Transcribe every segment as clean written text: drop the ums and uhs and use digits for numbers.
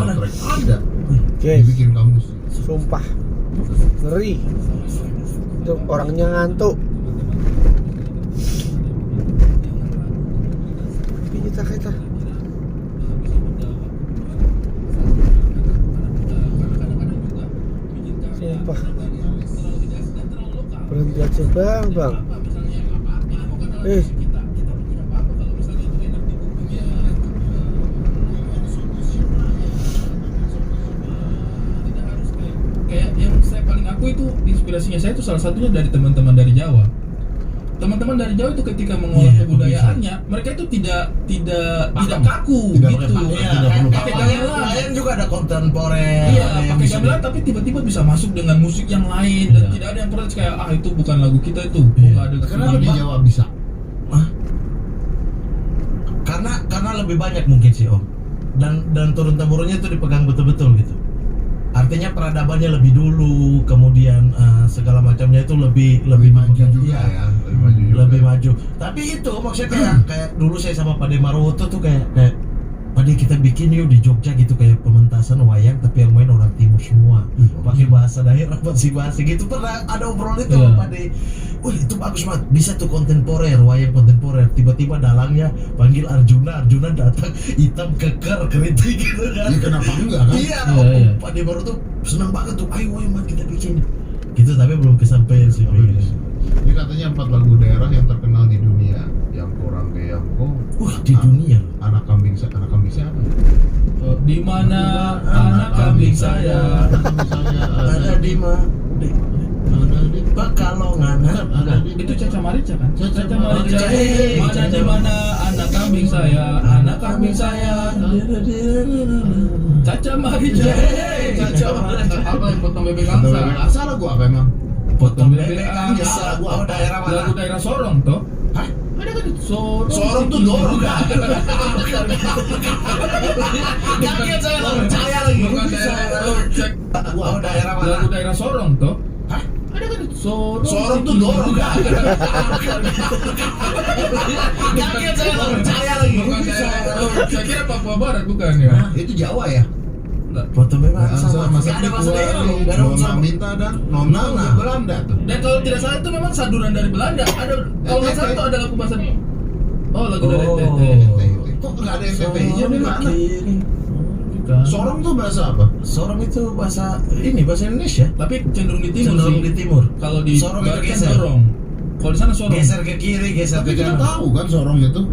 soundtrack ada. Guys, Dibikin kamus. sumpah ngeri. Itu orangnya ngantuk. Kita sumpah berhenti aja bang. Kayak yang saya paling aku itu inspirasinya saya itu salah satunya dari teman-teman dari Jawa. Teman-teman dari Jawa itu ketika mengolah kebudayaannya, mereka itu tidak kaku Tidak gitu. pakai gamelan. Lain juga ada kontemporer. Iya, pakai gamelan tapi tiba-tiba bisa masuk dengan musik yang lain dan tidak ada yang protes kayak itu bukan lagu kita itu. Enggak ada. Kenapa di Jawa bisa? Karena lebih banyak mungkin sih Om. Dan turun temurunnya itu dipegang betul-betul gitu. Artinya peradabannya lebih dulu, kemudian segala macamnya itu lebih maju dipegang. juga Iya, ya, lebih maju juga. lebih maju. Tapi itu maksudnya kayak dulu saya sama Pak Maroto tuh kayak Pak De, kita bikin yuk di Jogja gitu kayak pementasan wayang tapi yang main orang timur semua. Pakai bahasa daerah basi-basi gitu. Pernah ada obrolan itu sama Pak De. Wah, itu bagus banget. Bisa tuh kontemporer, wayang kontemporer. Tiba-tiba dalangnya panggil Arjuna datang hitam keker keriting gitu kan. Ya, kenapa enggak kan? Iya, Pak De Maroto seneng banget tuh. Ayo man kita bikin. Gitu tapi belum kesampaian sih. Ini katanya 4 lagu daerah yang terkenal di dunia. Yang kurang Geyamko. Di dunia. Anak kambing siapa? Di mana anak kambing saya? Ada di Pekalongan. Itu Caca Marica kan? Caca Marica. Mana di mana anak kambing saya? Anak kambing saya. Caca Marica. Caca Marica. Apa yang potong bebek angsa? Asal lagu apa emang? Potong bebek angsa. Lagu daerah mana? Lagu daerah Sorong toh? Hah? Ada kan Sorong. Sorong tuh dorong kan? Kaget saya nggak percaya lagi. Bukan daerah. Cek. Lagu daerah mana? Lagu daerah Sorong toh? Hah? Ada kan Sorong. Sorong tuh dorong kan? Kaget saya nggak percaya lagi. Bukan daerah. Saya kira Papua Barat bukan ya? Itu Jawa ya? Foto bebek Sama nggak ada bahasa daerah loh, nggak ada unsur. Nona Minta dan Nona Nona. Belanda tuh. Dan kalau tidak salah itu memang saduran dari Belanda. Ada kalau nggak salah itu ada lagu bahasa. Oh, lagu dari TT. Kok nggak ada FPI-nya di mana? Bukan. Sorong tuh bahasa apa? Sorong itu bahasa Indonesia. Tapi cenderung di timur Cenderung sih. di timur. Kalau di Sorong itu barat kan geser. Sorong. Kalau di sana Sorong. Geser ke kiri, geser Tapi ke kita kanan. tahu kan Sorong itu.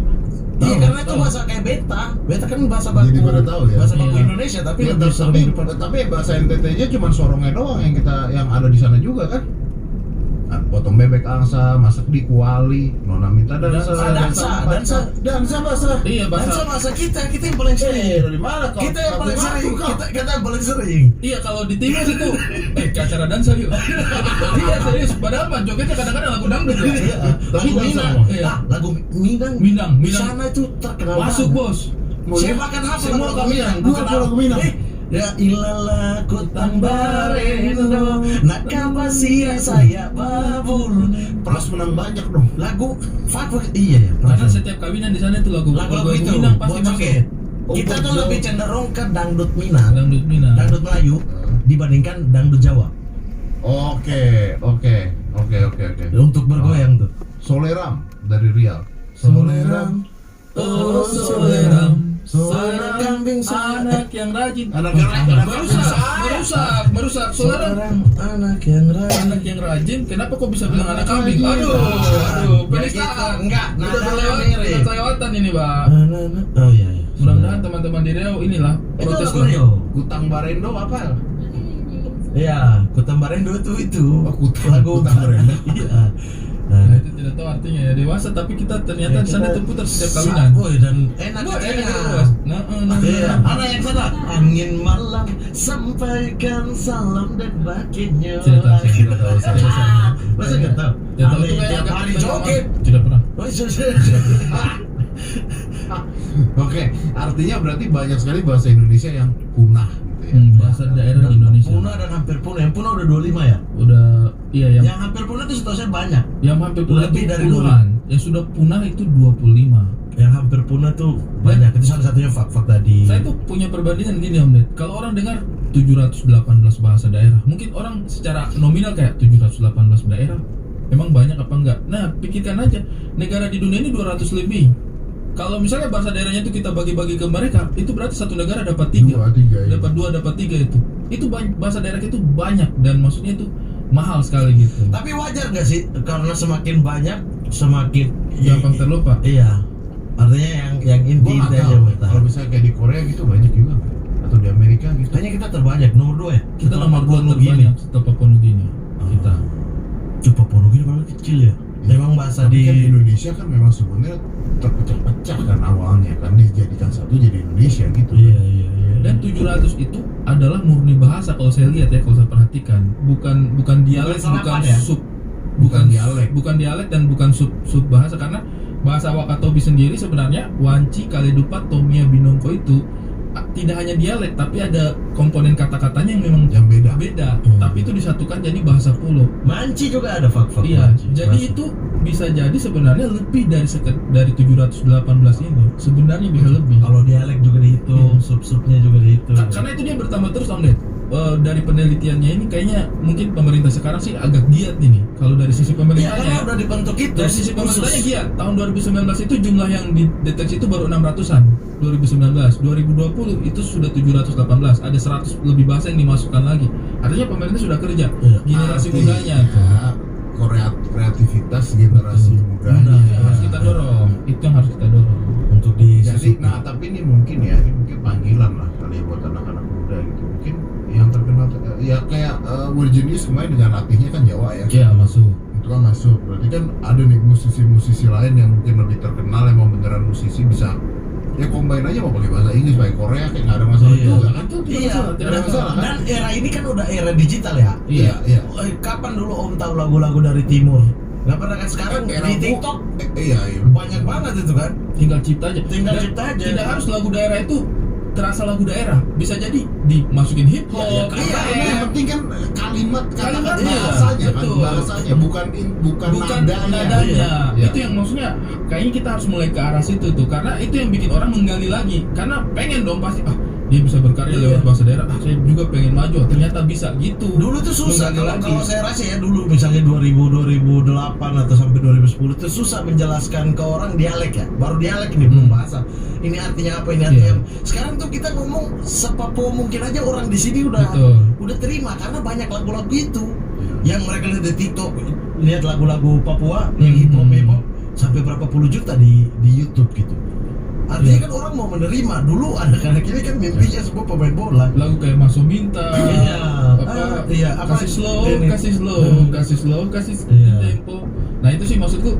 Iya, Tahu, karena itu tahu. bahasa kayak beta. Beta kan bahasa baku. Jadi pada tahu ya. Bahasa baku Iya. Indonesia tapi Ya, lebih sering tapi bahasa NTT-nya cuma Sorongnya doang yang ada di sana juga kan? Nah, potong bebek angsa, masak di kuali, Nona Minta dansa bahasa. Iya, bahasa bahasa. kita yang paling sering. Dari mana kau? Kita yang paling sering. Kau. Kita yang paling sering. Iya, kalau di timur itu ke acara dansa yuk. Iya, serius. Padahal mah jogetnya kadang-kadang lagu dangdut ya. Iya. Tapi Lagu dansa Minang. semua. Iya. Lagu Minang. Minang. Di sana itu terkenal Masuk, banget. Bos. Siapa kan hafal Semua lagu kami Minang? yang Bukan hafal lagu Minang. Ya ilalah kutang barendo nak kapasia saya babul. Pras menang banyak dong. Lagu favorit iya ya. Karena setiap kawinan di sana itu lagu itu Minang pasti buat masuk. joget. Kita tuh buat lebih joget. cenderung ke dangdut Minang, Dangdut Minang. dangdut Melayu dibandingkan dangdut Jawa. Oke. Untuk bergoyang tuh. Soleram dari Riau. Soleram, Oh, Soleram. Anak kambing Anak yang rajin. Anak yang rajin. Merusak. Soleram. Anak yang rajin. Anak yang rajin. Kenapa kok bisa bilang anak kambing? rajin. Aduh, Ya penistaan. gitu. Enggak, Udah nadanya mirip. kelewatan ini, Pak. Oh iya. Mudah-mudahan teman-teman di Riau inilah Itu protes lagu lah. Rio. Kutang Barendo apa? Iya, Kutang Barendo itu. Oh, Kutang Lagu Barendo. Iya. Nah, itu tidak tahu artinya ya dewasa, tapi kita ternyata di sana itu putar setiap kawinan. Boy dan enak Wah, katanya. enak itu, Bos. Nah. Iya, anak yang sana. Angin malam sampaikan salam dan baginya. Tidak tahu, saya tidak tahu. Masa nggak tahu? Tidak tahu Aneh, itu kayak tiap agak hari agak joget. lama. Tidak pernah. Oh, iya. Oke, artinya berarti banyak sekali bahasa Indonesia yang punah gitu ya. Bahasa daerah di Indonesia. Punah dan hampir punah. Yang punah udah 25 ya? Udah iya yang Yang hampir punah itu setahu saya banyak. hampir punah Lebih itu dari puluhan. Yang sudah punah itu 25. Yang hampir punah tuh banyak. Itu salah satunya fak-fak tadi. Saya tuh punya perbandingan gini Om Ded. Kalau orang dengar 718 bahasa daerah, mungkin orang secara nominal kayak 718 daerah, emang banyak apa enggak? Nah, pikirkan aja, negara di dunia ini 200 lebih. Kalau misalnya bahasa daerahnya itu kita bagi-bagi ke mereka, itu berarti satu negara dapat 3. Dua, tiga, ya. Dapat 2, dapat 3 itu. Itu bahasa daerah itu banyak dan maksudnya itu mahal sekali gitu. Tapi wajar gak sih? Karena semakin banyak, semakin Gampang terlupa. Iya. Artinya yang Gua inti nggak aja tahu. bertahan. Kalau misalnya kayak di Korea gitu banyak juga nggak? Atau di Amerika gitu. Kayaknya kita terbanyak, nomor 2 ya? Kita nomor 2 Papua Nugini. terbanyak setelah Papua Nugini. Kita. Coba Papua Nugini paling kecil ya? Memang bahasa Tapi kan di Indonesia kan memang sebenarnya terpecah-pecah kan awalnya kan dijadikan satu jadi Indonesia gitu. Iya, kan. iya, iya. Dan 700 itu adalah murni bahasa kalau saya lihat ya, kalau saya perhatikan. Bukan dialek, Bukan bukan serapan ya? sub, Bukan dialek. bukan dialek dan bukan sub bahasa, karena bahasa Wakatobi sendiri sebenarnya Wanci, Kaledupat, Tomia, Binongko itu tidak hanya dialek tapi ada komponen kata-katanya yang memang Yang beda. beda, Hmm. tapi itu disatukan jadi bahasa pulau. Manci juga ada fak-fak Iya, Manci. jadi Bahasa. itu bisa jadi sebenarnya lebih dari 718 ini. Sebenarnya bisa lebih. Kalau dialek juga dihitung, Iya. sub-subnya juga dihitung. Karena itu dia bertambah terus Om Ded. Dari penelitiannya ini kayaknya mungkin pemerintah sekarang sih agak giat ini. Kalau dari sisi Iya, pemerintahnya, karena udah dibentuk itu. dari sisi pemerintahnya khusus. giat. Tahun 2019 itu jumlah yang dideteksi itu baru 600-an. 2019, 2020 itu sudah 718. Ada 100 lebih bahasa yang dimasukkan lagi. Artinya pemerintah sudah kerja. Iya. Generasi Artinya, mudanya kreativitas generasi Muda. mudanya. itu yang harus kita dorong. Itu yang harus kita dorong. Untuk di Jadi, nah tapi ini mungkin panggilan lah kali ya buat anak-anak muda gitu. Mungkin yang terkenal ya kayak Virginius kemarin dengan latihnya kan Jawa ya. Iya, masuk. Itu kan masuk. Berarti kan ada nih musisi-musisi lain yang mungkin lebih terkenal yang mau beneran musisi bisa ya combine aja mau pakai bahasa Inggris, pakai Korea kayak nggak ada masalah Iya. juga kan. Itu tidak Iya, masalah, tidak ada masalah. masalah. dan era ini kan udah era digital ya. Iya. Iya. Kapan dulu Om tahu lagu-lagu dari timur? Gak pernah kan sekarang Era di bu- TikTok iya. banyak banget itu kan. Tinggal cipta aja. Tinggal Dan cipta aja. Tidak harus lagu daerah itu terasa lagu daerah. Bisa jadi dimasukin hip hop. Iya, Iya, ini yang penting kan kalimat Kalimat, kata iya, bahasanya kan betul. bahasanya bukan bukan nadanya. nadanya. Iya. Itu yang maksudnya kayaknya kita harus mulai ke arah situ tuh, karena itu yang bikin orang menggali lagi, karena pengen dong pasti dia bisa berkarya Iya. lewat bahasa daerah, saya juga pengen maju, ternyata bisa gitu. Dulu tuh susah Menggali kalau saya rasa ya dulu misalnya 2008 atau sampai 2010 itu susah menjelaskan ke orang dialek ya. Baru dialek ini belum bahasa. Ini artinya apa, ini artinya Iya. apa. Sekarang tuh kita ngomong sepapua mungkin aja orang di sini Betul. udah terima karena banyak lagu-lagu itu yang mereka lihat di TikTok, lihat lagu-lagu Papua yang hip hop sampai berapa puluh juta di YouTube gitu. Artinya Iya. kan orang mau menerima. Dulu anak-anak ini kan mimpinya semua pemain bola. Lagu kayak Masuk Minta, Iya. Iya, apa? kasih slow, Ini. kasih slow, kasih slow, kasih Iya. tempo. Nah itu sih maksudku,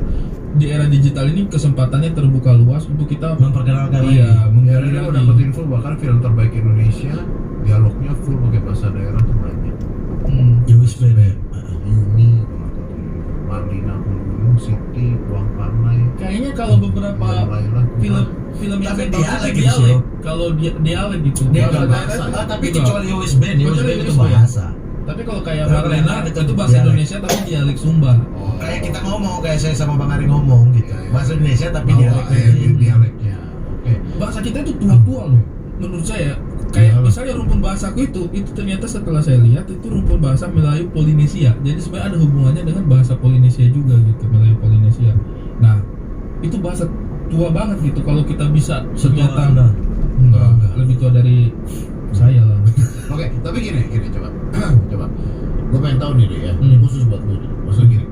di era digital ini kesempatannya terbuka luas untuk kita Memperkenalkan iya lagi. menggali Ya, lagi. udah dapat info bahkan film terbaik Indonesia dialognya full pakai bahasa daerah tuh banyak. Yowis Ben ya. Yuni, Marlina Gunung, Siti, Uang Panai, Kayaknya kalau beberapa Laila, film yang Tapi saya tahu dialek itu gitu, dialek. Sio. Kalau dialek gitu. Dia Bahasa nggak daerah bahasa. itu Tapi juga. kecuali Yowis Ben Kecuali itu Yowis Ben. bahasa. Tapi kalau kayak Kalau Marlena Marlena itu itu bahasa dialek. Indonesia tapi dialek Sumba. Oh, Kayak kita ngomong, kayak saya sama Bang Ari ngomong gitu. Iya, iya. Bahasa Indonesia tapi Bawa, dialeknya. dialeknya. Oke. Bahasa kita itu tua-tua loh. Menurut saya kayak Iyalah. misalnya rumpun bahasaku itu ternyata setelah saya lihat itu rumpun bahasa Melayu Polinesia. Jadi sebenarnya ada hubungannya dengan bahasa Polinesia juga gitu, Melayu Polinesia. Nah, itu bahasa tua banget gitu kalau kita bisa senjata. Anda. Enggak, lebih tua dari saya lah. Oke, tapi gini coba. Coba. Gue pengen tahu nih deh ya, khusus buat lu nih. Maksudnya gini,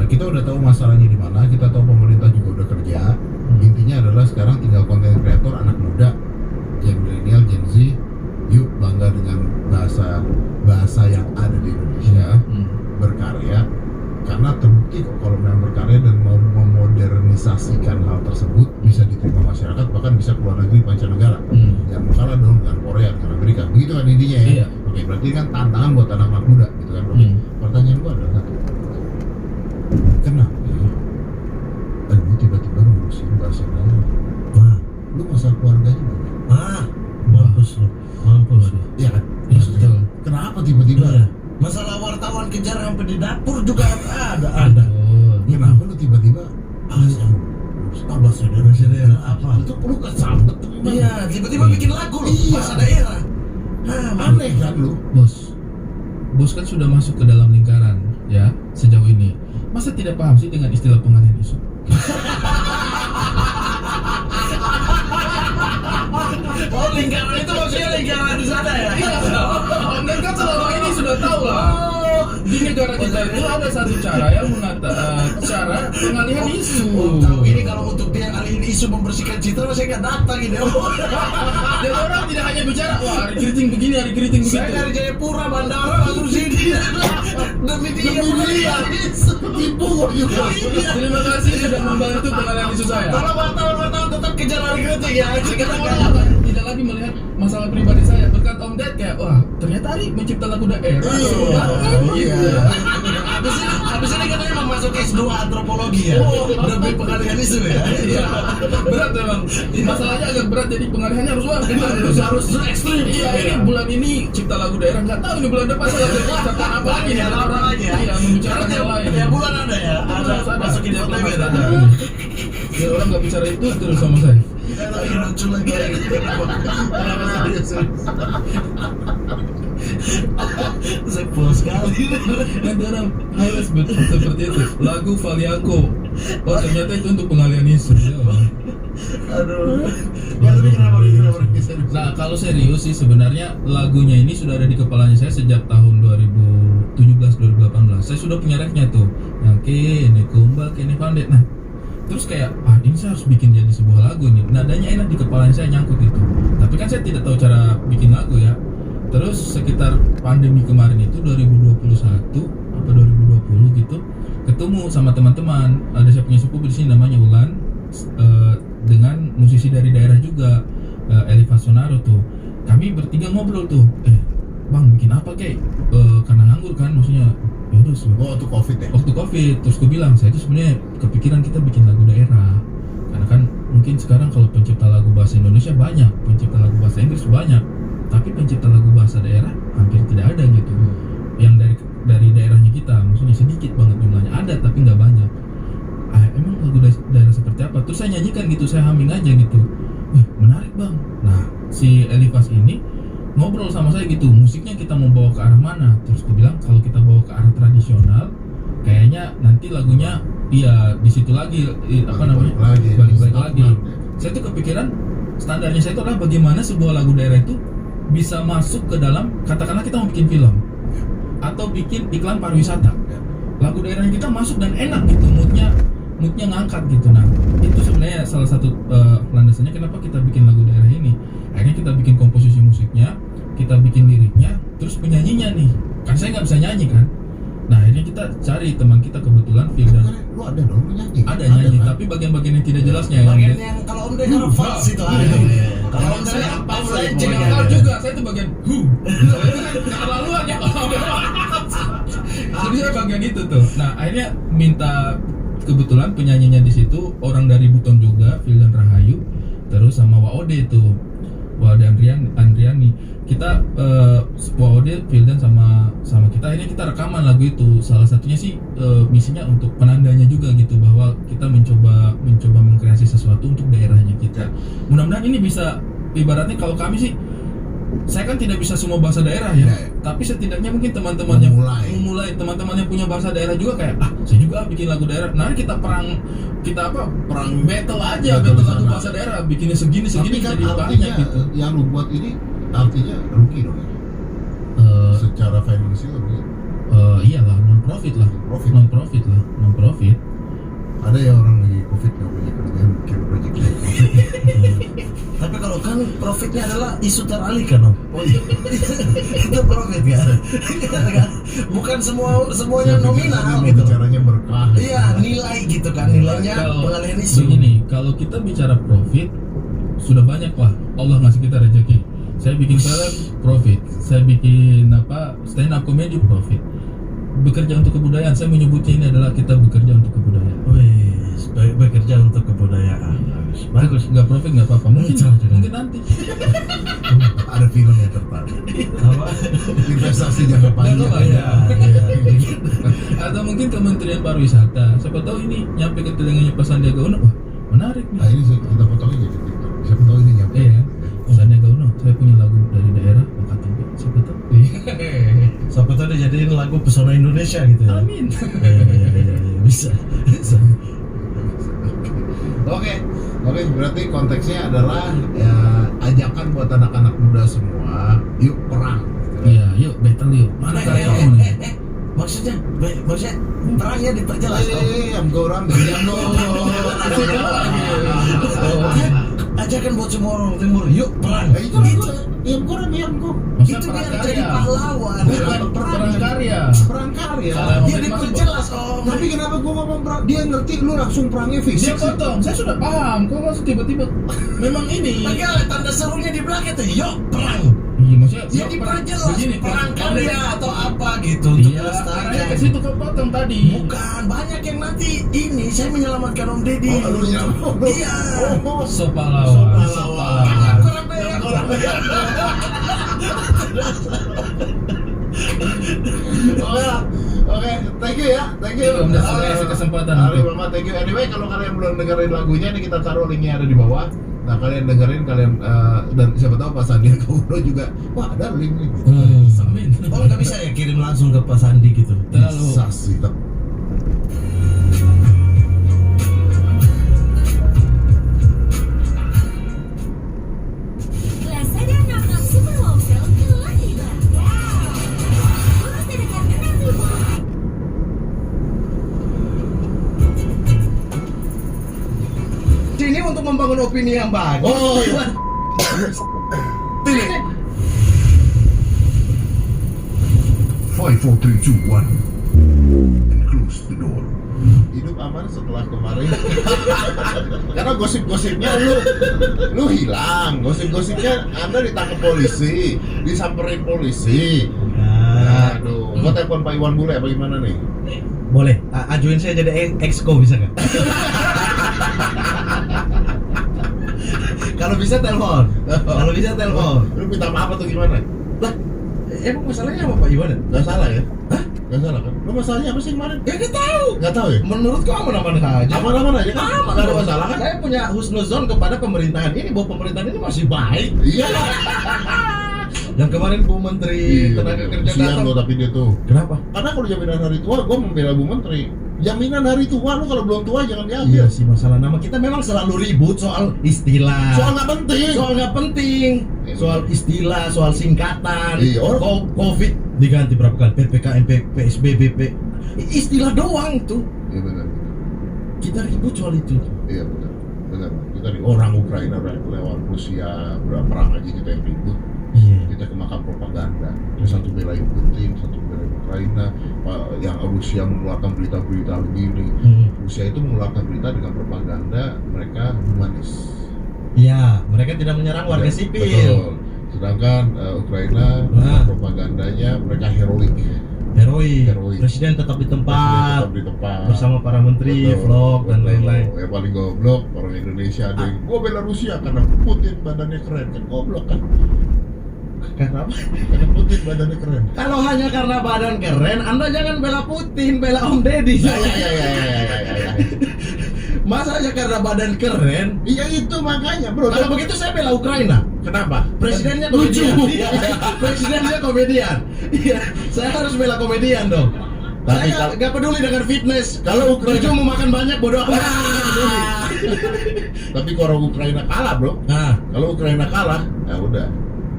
kita udah tahu masalahnya di mana, kita tahu pemerintah juga udah kerja. Intinya adalah sekarang tinggal konten kreator anak muda, Gen milenial, Gen Z, yuk bangga dengan bahasa yang ada di Indonesia, berkarya. Karena terbukti kok kalau memang berkarya dan mau memodernisasikan hal tersebut bisa diterima masyarakat, bahkan bisa keluar negeri pancanegara. Yang kalah dong dengan Korea, dengan Amerika. Begitu kan intinya ya. Iya. Oke, berarti kan tantangan buat anak-anak muda gitu kan. Oke. Pertanyaan gua adalah satu. Kenapa lu tiba-tiba ngurusin bahasa daerah? Nah, Lu masalah keluarganya banyak. mampus lu. Mampus lu. Iya kan? Iya, Maksudnya, betul. kenapa tiba-tiba? Iya. Masalah wartawan kejar sampai di dapur juga ada. Oh, Kenapa lu tiba-tiba bahasa daerah? Bahasa daerah. Apa? Itu lu kesambet tuh gimana? Iya, tiba-tiba bikin lagu loh, Iya. bahasa daerah. Aneh kan lu? Bos kan sudah masuk ke dalam lingkaran ya sejauh ini. Masa tidak paham sih dengan istilah pengalihan isu? Oh, lingkaran itu maksudnya lingkaran di sana ya? Iya, Anda kan selama ini sudah tahu lah. Di negara kita itu ada satu cara yang cara pengalihan isu. Oh, tahu ini kalau untuk dia ngalihin isu membersihkan citra, saya nggak datang ini. Dan orang tidak hanya bicara, wah hari keriting begini, hari keriting Saya begitu. dari Jayapura, bandara langsung sini. Demi dia. Tipu kok juga. Terima kasih sudah membantu pengalihan isu saya. Kalau wartawan tetap kejar hari kritik ya. Sekarang orang akan tidak lagi melihat masalah pribadi saya. Berkat Om Ded kayak, wah ternyata Ari mencipta lagu daerah. Iya. Habis ini katanya mau masuk S2 antropologi ya. Demi pengalihan isu ya. Iya, berat memang. Masalahnya agak berat, jadi pengalihannya harus wah kita harus ekstrim. Iya, ini bulan ini cipta lagu daerah, nggak tahu ini bulan depan saya cipta apa lagi nih. Ada orang lagi ya. Iya, membicarakan yang lain. Tiap bulan ada ya. Ada masukin Tiap foto bulan ada. Ya orang nggak bicara itu terus sama saya. Lagi lucu lagi. Saya puas sekali. Nanti orang highlight seperti itu. Lagu Valiako. Oh ternyata itu untuk pengalihan isu. Ya. Aduh. Ya tapi kenapa bisa? Nah kalau serius sih sebenarnya lagunya ini sudah ada di kepalanya saya sejak tahun 2017-2018. Saya sudah punya refnya tuh, yang kene kumbal kene pandet. Nah terus kayak ini saya harus bikin jadi sebuah lagu nih. Nadanya enak di kepalanya saya, nyangkut gitu. Tapi kan saya tidak tahu cara bikin lagu ya. Terus sekitar pandemi kemarin itu 2021 apa 2020 gitu, ketemu sama teman-teman. Ada saya punya sepupu di sini namanya Ulan, dengan musisi dari daerah juga, Eliva Sonaro tuh. Kami bertiga ngobrol tuh, bang bikin apa kek? Karena nganggur kan, maksudnya yaudah Waktu COVID ya? waktu COVID. Terus gue bilang, saya itu sebenarnya kepikiran kita bikin lagu daerah, karena kan mungkin sekarang kalau pencipta lagu bahasa Indonesia banyak, pencipta lagu bahasa Inggris banyak, tapi pencipta lagu bahasa daerah hampir tidak ada gitu. Yang dari daerahnya kita, maksudnya sedikit banget jumlahnya, ada tapi nggak banyak. Emang lagu daerah seperti apa? Terus saya nyanyikan gitu, saya humming aja gitu. Wih menarik bang. Nah si Elivas ini ngobrol sama saya gitu, musiknya kita mau bawa ke arah mana? Terus gue bilang kalau kita bawa ke arah tradisional, kayaknya nanti lagunya iya di situ lagi apa namanya balik lagi. Saya tuh kepikiran standarnya saya itu adalah bagaimana sebuah lagu daerah itu bisa masuk ke dalam, katakanlah kita mau bikin film atau bikin iklan pariwisata, lagu daerahnya kita masuk dan enak gitu, moodnya ngangkat gitu. Nah itu sebenarnya salah satu landasannya kenapa kita bikin lagu daerah ini. Akhirnya kita bikin komposisi musiknya, kita bikin liriknya, terus penyanyinya nih, kan saya nggak bisa nyanyi kan. Nah akhirnya kita cari teman kita, kebetulan Firdan. Lu ada dong, lu nyanyi? Ada nyanyi, kan? tapi bagian-bagian yang tidak jelasnya Bagian yang kalau Om Dengar fals itu ada. Kalau Om Dengar pas Kalau juga saya itu bagian keterlaluan ya. Jadi saya bagian itu tuh. Nah akhirnya minta, kebetulan penyanyinya di situ orang dari Buton juga, Firdan Rahayu, terus sama Waode itu, Waode Andriani. Kita Waode, Firdan sama kita, akhirnya kita rekaman lagu itu. Salah satunya sih misinya untuk penandanya juga gitu, bahwa kita mencoba mengkreasi sesuatu untuk daerahnya kita. Mudah-mudahan ini bisa, ibaratnya kalau kami sih, saya kan tidak bisa semua bahasa daerah ya, tapi setidaknya mungkin teman-teman yang memulai, teman-teman yang punya bahasa daerah juga kayak saya juga bikin lagu daerah. Nah kita perang battle aja, battle lagu bahasa daerah, bikinnya segini Tapi kan jadi artinya banyak gitu. yang lu buat ini artinya rugi dong ya? Secara finansial rugi. Iyalah non profit lah. Ada ya orang lagi COVID nggak punya kerjaan, bikin project kayak COVID. Tapi kalau kan profitnya adalah isu teralihkan Om. Oh iya. Itu profit kan? Bukan semuanya nominal gitu. Bicaranya berkah. Iya, nilai gitu kan, nilainya pengalihan isu. Begini, kalau kita bicara profit, sudah banyak lah Allah ngasih kita rezeki. Saya bikin film profit, saya bikin stand up comedy profit. Bekerja untuk kebudayaan, saya menyebutnya ini adalah kita bekerja untuk kebudayaan. Wih, bekerja untuk kebudayaan. Bagus. Nggak profit nggak apa-apa, mungkin nanti. Ada film yang tertarik. Apa? Investasi jangka panjang. Iya. Atau mungkin Kementerian Pariwisata, siapa tahu ini nyampe ke telinganya Pak Sandiaga Uno, wah menarik Nah nih. ini kita potongnya jadi TikTok. Siapa tahu ini nyampe. Iya. Sandiaga Uno, saya punya lagu dari daerah Angkatan B. Siapa tahu? Siapa tahu dia jadiin lagu pesona Indonesia gitu ya. Amin. Iya, bisa. Oke, berarti konteksnya adalah ya ajakan buat anak-anak muda semua, yuk perang. Iya, yuk battle yuk. Mana kalian kamu nih? Maksudnya perangnya diperjelas. Go orang diam go. Ajakan buat semua orang timur, yuk perang. Itu diam go. Masa Itu perang biar jadi karya? pahlawan. Bukan perang karya. Perang karya. Dia diperjelas om. Tapi kenapa gua ngomong perang? Dia ngerti lu langsung perangnya Dia fisik. potong, saya sudah paham. Kok masih tiba-tiba? Memang ini. Tapi ada tanda serunya di belakang tuh, yuk perang. Iya, maksudnya Ya diperjelas begini, perang kalau- karya atau apa gitu untuk Iya, arahnya melestarikan. ke situ kau potong tadi. Bukan, banyak yang nanti ini saya menyelamatkan Om Deddy. Oh, lu nyelamat. Iya. Oh, So pahlawan. Jangan kurang bayar. Oke, thank you ya, thank you. Iya, udah kasih kesempatan. Ari Mama, thank you. Anyway, kalau kalian belum dengerin lagunya, nih kita taruh linknya ada di bawah. Nah, kalian dengerin, dan siapa tahu Pak Sandiaga Uno juga, wah ada link nih. Amin. Oh nggak bisa ya kirim langsung ke Pak Sandi gitu. Terlalu Bisa sih, tapi Lazada Knock Super Wow Sale telah tiba. Bonus dadakan 6.000. Ini untuk membangun opini yang bagus. Oh, iya. Ini. 5, 4, 3, 2, 1 and close the door. Hidup aman setelah kemarin. Karena gosip-gosipnya lu hilang. Gosip-gosipnya Anda ditangkap polisi, disamperin polisi. Aduh, gua telepon Pak Iwan Bule apa gimana nih? Boleh, ajuin saya jadi exco bisa nggak? Kalau bisa telepon. Kalau bisa telepon. Lu minta maaf atau gimana? Lah, emang masalahnya apa Pak Iwan? Gak salah ya? Hah? Gak salah kan? Lu masalahnya apa sih kemarin? Ya nggak tahu. Gak tahu ya? Menurut kau aman-aman saja. Aman-aman aja kan? Aman, Gak ada masalah kan? Saya punya husnuzon kepada pemerintahan ini bahwa pemerintahan ini masih baik. Iya. Yang kemarin Bu Menteri Tenaga Kerja Sian datang. lo tapi dia tuh. Kenapa? Karena kalau jaminan hari tua, gua membela Bu Menteri. Jaminan hari tua, lu kalau belum tua jangan diambil. Iya sih, masalah nama kita memang selalu ribut soal istilah. Soal nggak penting. Soal nggak penting. Soal istilah, soal singkatan. Iya, orang- COVID diganti berapa kali? PPKM, PSBB, istilah doang tuh. Iya benar. Kita ribut soal itu. Iya benar. Benar. Kita di orang Ukraina lewat Rusia perang aja kita yang ribut. Iya. Kita kemakan propaganda. Yang satu belain Putin, satu belain Ukraina. Yang Rusia mengeluarkan berita-berita begini. Rusia itu mengeluarkan berita dengan propaganda mereka humanis. Iya, mereka tidak menyerang warga Ya, sipil. Betul. Sedangkan Ukraina Nah. propagandanya mereka heroik. Heroik. Heroik. Presiden tetap di tempat. Tetap di tempat. Bersama para menteri, Betul, vlog dan betul. lain-lain. Yang paling goblok orang Indonesia ada yang gua bela Rusia karena Putin badannya keren, kan goblok kan? Karena apa? Karena Putin badannya keren. Kalau hanya karena badan keren, Anda jangan bela Putin, bela Om Deddy. Ya. Masa aja karena badan keren? Iya itu makanya bro. Kalau begitu saya bela Ukraina. Kenapa? Presidennya lucu. komedian. Iya, presidennya komedian. Iya, saya harus bela komedian dong. Tapi Saya nggak peduli dengan fitness. Kalau Ukraina- Lucu mau makan banyak bodoh amat. Tapi kalau Ukraina kalah bro, Nah, kalau Ukraina kalah, ya udah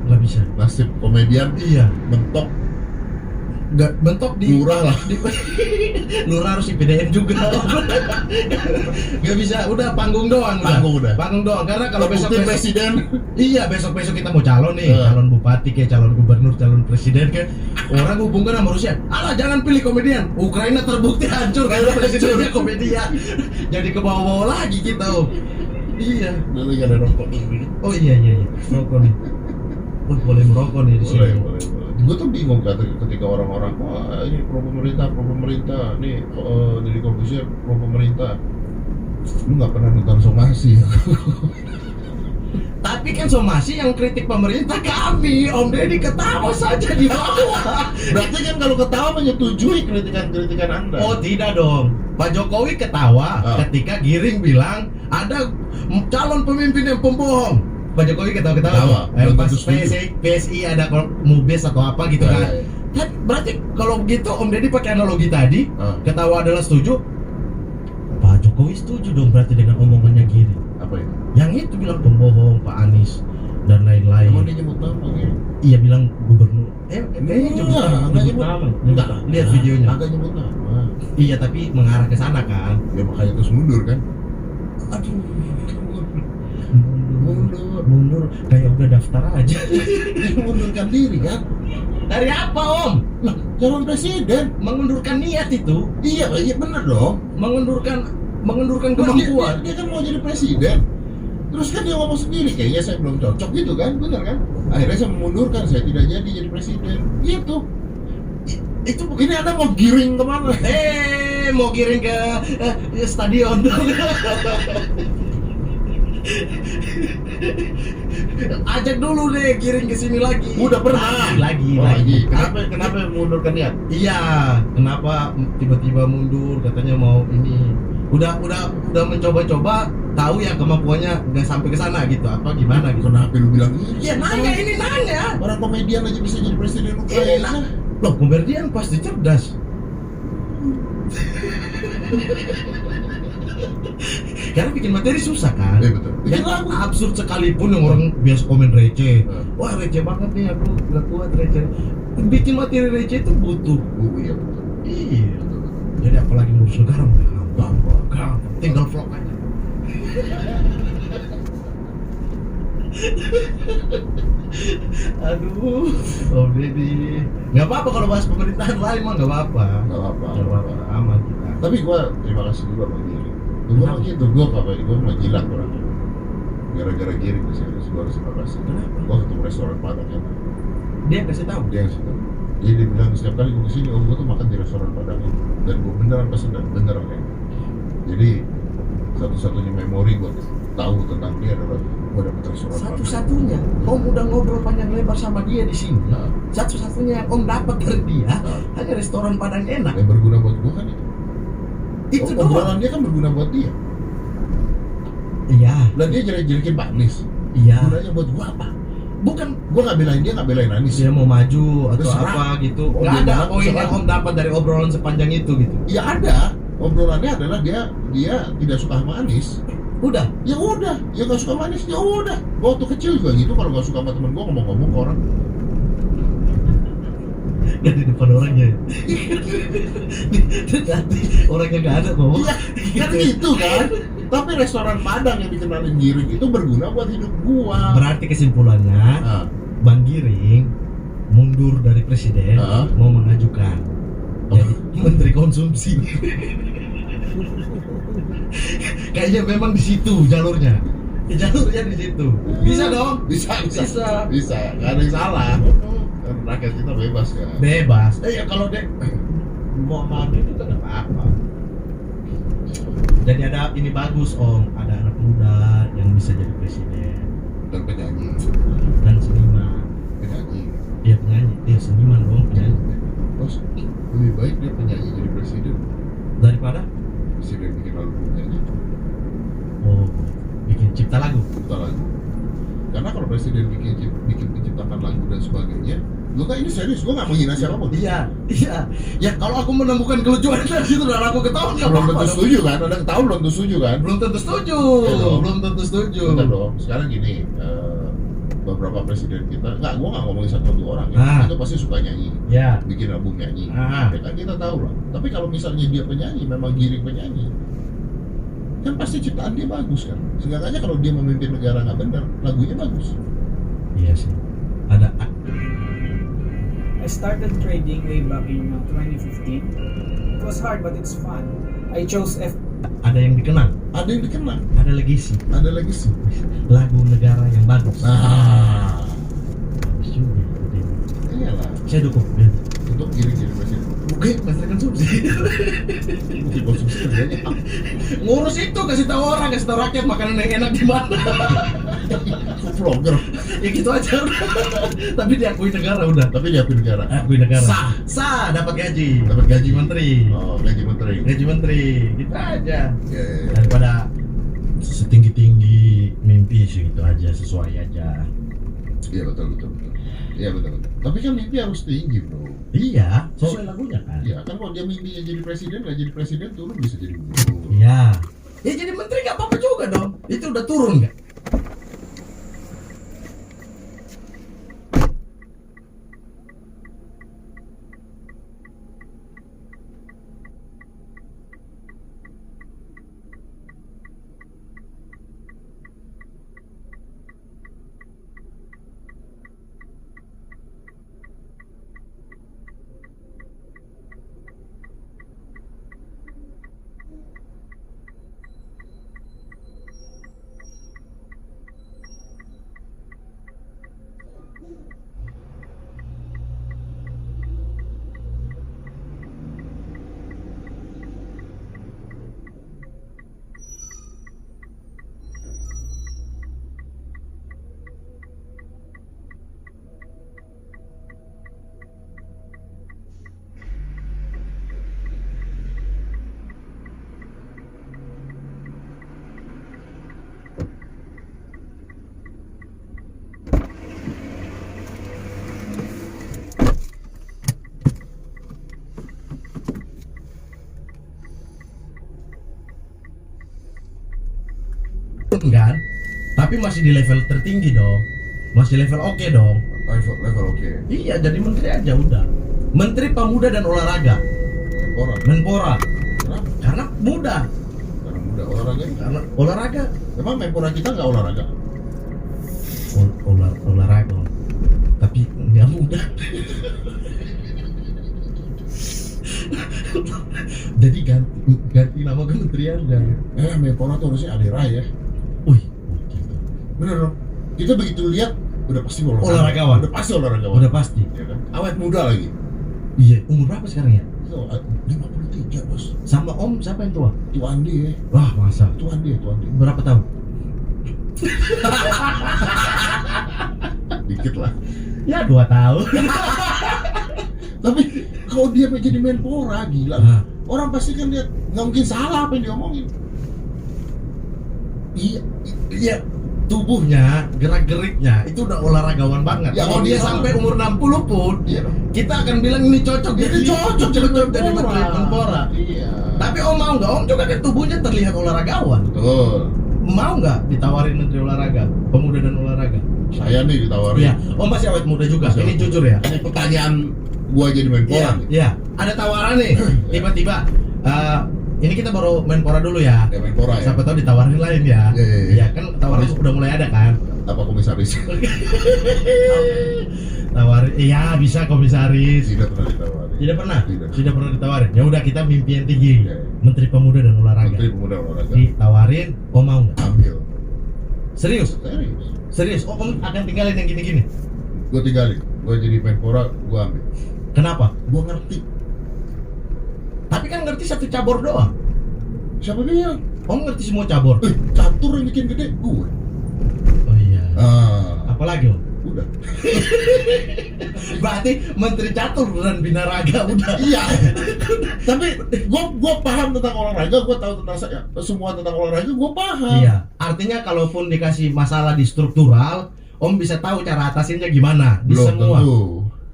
nggak bisa. nasib komedian Iya, mentok nggak bentok di lurah lah. Lurah harus IPDN juga. Nggak bisa, udah panggung doang. Panggung udah. Panggung doang. Karena kalau Putin besok presiden. iya besok kita mau calon nih, calon bupati kayak calon gubernur, calon presiden kayak orang hubungkan sama Rusia. Alah jangan pilih komedian. Ukraina terbukti hancur karena presidennya komedian. Jadi ke bawah-bawah lagi kita. Iya. Dulu gak ada rokok ini. Oh iya. Rokok nih. Oh, boleh merokok nih di sini. Boleh. Gue tuh bingung ketika orang-orang, wah ini pro pemerintah, nih dari Corbusier pro pemerintah. Lu nggak pernah nonton somasi. Tapi kan somasi yang kritik pemerintah kami, Om Deddy ketawa saja di bawah. Berarti kan kalau ketawa menyetujui kritikan Anda. Oh tidak dong, Pak Jokowi ketawa Ah. ketika Giring bilang ada calon pemimpin yang pembohong. Pak Jokowi ketawa-ketawa. Ketawa, belum Pas tentu setuju. PSI ada Mubes atau apa gitu Ya, kan. ya, ya. Kan berarti kalau gitu Om Deddy pakai analogi tadi, Ah. ketawa adalah setuju. Pak Jokowi setuju dong berarti dengan omongannya gini. Apa itu? Yang itu bilang pembohong Pak Anies dan lain-lain. Emang dia nyebut nama gitu? Iya bilang gubernur. Kayaknya nyebut Enggak nyebut nama. Enggak, Lihat videonya. Agak nyebut nama. Iya tapi mengarah ke sana kan. Ya makanya terus mundur kan? Aduh, Mundur kayak udah daftar aja. dia mengundurkan diri kan? Dari apa Om? Lah, calon presiden. Mengundurkan niat itu, Iya, iya bener dong. mengundurkan Kan kemampuan. dia kan mau jadi presiden. Terus kan dia ngomong sendiri, kayaknya saya belum cocok gitu kan, bener kan? Akhirnya saya memundurkan, saya tidak jadi presiden. Gitu. Itu bukan. Ini Anda mau giring kemana? Mau kirim ke stadion dong. Ajak dulu deh kirim ke sini lagi. Udah pernah. Lagi. Oh, lagi. Kenapa mengundurkan niat? Iya, kenapa tiba-tiba mundur katanya mau ini. Udah mencoba-coba, tahu ya kemampuannya nggak sampai ke sana gitu. Apa gimana gitu. Kenapa lu bilang ini? Ya nanya. Orang komedian aja bisa jadi presiden Ini Ukraina. Loh, komedian pasti cerdas. Karena bikin materi susah kan. Iya betul. Yang Bikin lagu. absurd sekalipun yang orang biasa komen receh. Hmm. Wah receh banget nih, aku nggak kuat receh. Bikin materi receh itu butuh. Iya betul. Iya. Betul, betul. Jadi apalagi ngurus negara gampang. Tinggal vlog aja. Aduh, Om Deddy. Nggak apa-apa kalau bahas pemerintahan lain mah nggak apa-apa. Nggak apa-apa. Nggak apa-apa, aman kita. Tapi gua terima kasih juga Bang Giri. Gua mah gitu, gua menjilat orangnya. Gara-gara Giri gua harus terima kasih. Kenapa? Gua ketemu restoran Padang yang Dia kasih tahu. dia yang suka. Jadi dia bilang setiap kali gua kesini, gua tuh makan di restoran Padang ini. Dan gua beneran pesen dan beneran ya. Jadi satu-satunya memori gua tahu tentang dia adalah gua dapet restoran Padang. Satu-satunya Om udah ngobrol panjang lebar sama dia di sini. Nah, Satu-satunya yang Om dapat dari dia nah, hanya restoran Padang enak. yang berguna buat gua kan itu. Itu doang. Obrolan dia kan berguna buat dia. Iya, Dan dia jelek-jelekin Pak Anies. iya. Gunanya buat gua apa? Bukan Gua nggak belain dia, nggak belain Anies. dia mau maju atau Terserah. apa gitu. Oh, Nggak dia ada bilang poin yang terserah. Om dapat dari obrolan sepanjang itu gitu. Ya ada. Obrolannya adalah dia tidak suka sama Anies. Udah. Ya udah, ya nggak suka sama Anies. Ya udah. Gua waktu kecil juga gitu, kalau nggak suka sama temen gua ngomong-ngomong ke orang. Dan di depan orangnya. Nanti orangnya nggak ada ngomong. Iya, kan gitu kan. Tapi restoran Padang yang dikenalin Giring itu berguna buat hidup gua. Berarti kesimpulannya Nah, Bang Giring mundur dari presiden, Ah. mau mengajukan jadi menteri konsumsi. Kayaknya memang di situ jalurnya. Jalurnya di situ. Bisa dong? bisa. Bisa. Nggak ada yang salah. Kan rakyat kita bebas kan. Bebas. Ya kalau dia mau maju juga nggak apa-apa. Jadi ada ini bagus Om, ada anak muda yang bisa jadi presiden Dan penyanyi, dan seniman. penyanyi. Dia penyanyi, dia seniman dong penyanyi. Bos, lebih baik dia penyanyi jadi presiden. Daripada Presiden bikin lagu penyanyi. oh bikin cipta lagu. Kita lagu. Karena kalau presiden bikin menciptakan lagu dan sebagainya, lu kan ini serius, gua nggak menghina siapapun. Iya. Ya kalau aku menemukan kelucuan dari situ dan aku ketahuan nggak Belum apa-apa tentu dong. setuju kan? Ada yang tahu belum tentu setuju kan? Belum tentu setuju. Iya dong. Belum tentu setuju. Bentar dong. Sekarang gini, beberapa presiden kita, gua nggak ngomongin satu orang ya. Ah. Itu pasti suka nyanyi, Ya. bikin album nyanyi. Ah. Ya kan kita tahu lah. Tapi kalau misalnya dia penyanyi, memang Giring penyanyi, kan pasti ciptaan dia bagus kan. Seenggaknya kalau dia memimpin negara nggak benar, lagunya bagus. Iya sih. Ada I started trading way back in 2015. It was hard but it's fun. I chose ada yang dikenang, Ada yang dikenal, ada legacy, ada legacy. lagu negara yang bagus. Nah, Bagus juga. iyalah. Saya dukung dia. Untuk Giring jadi presiden. Oke, menteri konsumsi. Mungkin konsumsi kerjanya Ngurus itu, kasih tahu orang, kasih tahu rakyat makanan yang enak di mana. food vlogger. Ya gitu aja. Tapi diakui negara udah. Tapi dia akui negara. Akui negara. Sah. Sah, dapat gaji. Dapat gaji menteri. Oh, gaji menteri. Gaji menteri. Gitu aja. Ya, ya, ya. Daripada setinggi-tinggi mimpi sih, gitu aja, sesuai aja. Iya betul. Iya betul. Tapi kan mimpi harus tinggi bro. Iya, sesuai lagunya kan. Iya kan kalau dia mimpinya jadi presiden, nggak jadi presiden turun bisa jadi gubernur. Iya. Ya jadi menteri gak apa-apa juga dong. Itu udah turun nggak? Kan? Tapi masih di level tertinggi dong. Masih level oke dong. Level oke. Iya, jadi menteri aja udah. Menteri Pemuda dan Olahraga. Menpora. Kenapa? Karena muda. Karena muda olahraga. Karena olahraga. Emang Menpora kita nggak olahraga? Olahraga. Tapi nggak muda. Jadi ganti nama kementerian dan Menpora tuh harusnya Adera ya. wih, Bener dong. Kita begitu lihat udah pasti Olahragawan. Udah pasti olahragawan. udah pasti. Ya kan? Awet muda lagi. Iya, umur berapa sekarang ya? Itu 53 bos. Sama Om siapa yang tua? Itu Andi ya. Wah, masa? Itu Andi. Berapa tahun? Dikit lah. Ya 2 tahun. Tapi kalau dia jadi Menpora gila. Nah. Orang pasti kan lihat nggak mungkin salah apa yang diomongin. Iya, tubuhnya, gerak-geriknya itu udah olahragawan banget. Ya, kalau kalau dia dia sampai umur 60 pun, Iya dong. kita akan bilang ini cocok Jadi cocok jadi menteri Menpora. Iya. Tapi Om mau nggak? Om juga kan tubuhnya terlihat olahragawan. Betul. Mau nggak ditawarin menteri olahraga, pemuda dan olahraga? Saya nih ditawarin. Iya, Om masih awet muda juga. Masih Ini awet jujur ya. Ini pertanyaan gua jadi Iya, Menpora nih. iya. Ada tawaran nih. Tiba-tiba. Ini kita baru Menpora dulu ya. Ya Menpora ya. Siapa tahu ditawarin lain ya. Iya. Iya kan tawaran udah mulai ada kan. Apa komisaris? Tawarin, iya bisa komisaris. Tidak pernah ditawarin. Tidak pernah. Tidak. Sudah pernah ditawarin. Ya udah kita mimpi yang tinggi. Iya. Menteri Pemuda dan Olahraga. Menteri Pemuda dan Olahraga. Ditawarin, Om mau nggak? Ambil. Serius? Serius. Serius? Om akan tinggalin yang gini-gini. Gua tinggalin. Gua jadi Menpora, gua ambil. Kenapa? Gua ngerti. Tapi kan ngerti satu cabur doang. Siapa dia? Om ngerti semua cabur. Catur yang bikin gede gue. Oh iya. Apalagi Om? Udah. Berarti Menteri Catur dan Binaraga udah. Iya. Tapi gua paham tentang olahraga, gua tahu tentang semua tentang olahraga, gua paham. Iya. Artinya kalaupun dikasih masalah di struktural, Om bisa tahu cara atasinnya gimana di Belum semua. tentu.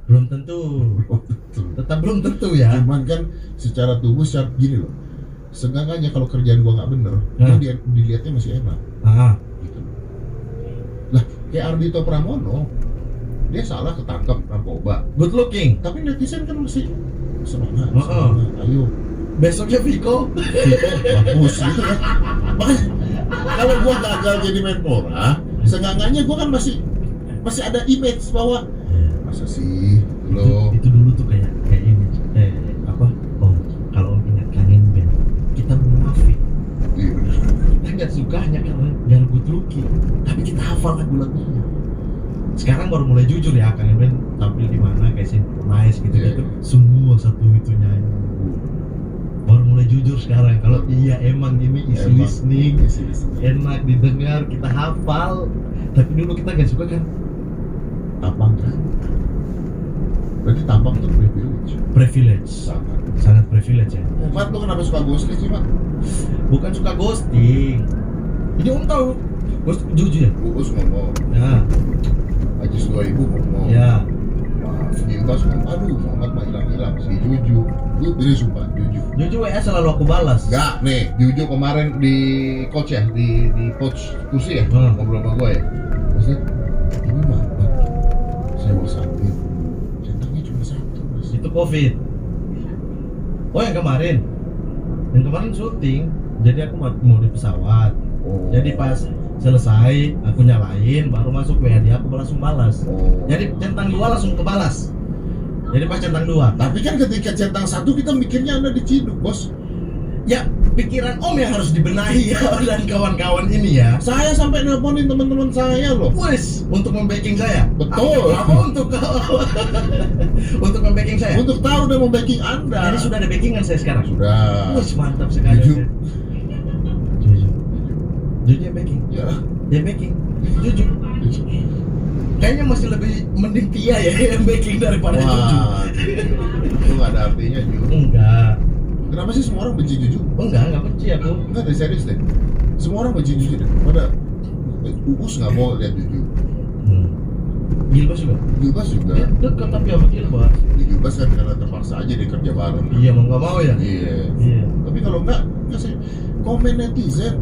Belum tentu. Tetap belum tentu ya. Cuman kan secara tubuh secara gini loh. Seenggaknya kalau kerjaan gua nggak bener, Nah. dia dilihatnya masih enak. Gitu. Lah, kayak Ardhito Pramono, dia salah ketangkap narkoba. Good looking. Tapi netizen kan masih semangat, Heeh. ayo. Besoknya Viko. Viko bagus gitu kan. Makanya kalau gua gagal jadi Menpora, seenggaknya gua kan masih ada image bahwa masa sih lo Itu dulu tuh kayak ini apa? Om, kalau Om ingat kangen band, kita munafik. iya bener. Kita nggak sukanya karena yang good looking, tapi kita hafal lagu-lagunya. Sekarang baru mulai jujur ya, kangen band tampil di mana kayak Synchronize gitu-gitu, Iya. semua satu itu nyanyi. Baru mulai jujur sekarang kalau iya emang ini easy Emang. listening, Easy listening. enak didengar, kita hafal. Tapi dulu kita nggak suka kan? Tampang kan? Berarti tampang tuh Privilege, sangat privilege ya. Mat, lu kenapa suka ghosting sih, Mat? Bukan suka ghosting, Jadi Om tahu bos jujur ya? Uus ngomong, Nah, Ajis 2000 ngomong, ya. Mas Bintas ngomong, aduh Muhammad mah hilang-hilang si Juju. Lu pilih sumpah Juju. Jujur WA selalu aku balas. Enggak, nih Juju kemarin di coach ya, di coach kursi ya, ngobrol sama gue ya. Maksudnya, ini mah saya mau sakit, centangnya cuma satu mas. Itu COVID. Oh yang kemarin syuting. Jadi aku mau di pesawat. Oh. Jadi pas selesai aku nyalain, baru masuk WA dia, aku langsung balas. Oh. Jadi centang 2 langsung kebalas. Jadi pas centang 2. Tapi kan ketika centang 1 kita mikirnya Anda diciduk bos. Ya pikiran Om yang harus dibenahi ya dan kawan-kawan ini ya. Saya sampai nelponin teman-teman saya loh. Wes, untuk membacking saya. Betul. Apa untuk untuk membacking saya? Untuk tahu dan membacking Anda. Jadi sudah ada backingan saya sekarang. Sudah. Wes, mantap sekali. Jujur. Jujur yang backing. Ya. Yang backing. Jujur. Kayaknya masih lebih mending Tia ya yang backing daripada Jujur. Wah, itu nggak ada artinya Ju. Enggak. Kenapa sih semua orang benci Juju? Enggak benci aku. Enggak deh, serius deh. Semua orang benci Juju deh. Pada Uus nggak mau lihat Juju. Gilbas juga. Gilbas juga. Dekat tapi sama Gilbas. Di Gilbas kan karena terpaksa aja dia kerja bareng. Iya, mau nggak mau ya. Iya. Iya. Tapi kalau enggak sih komen netizen.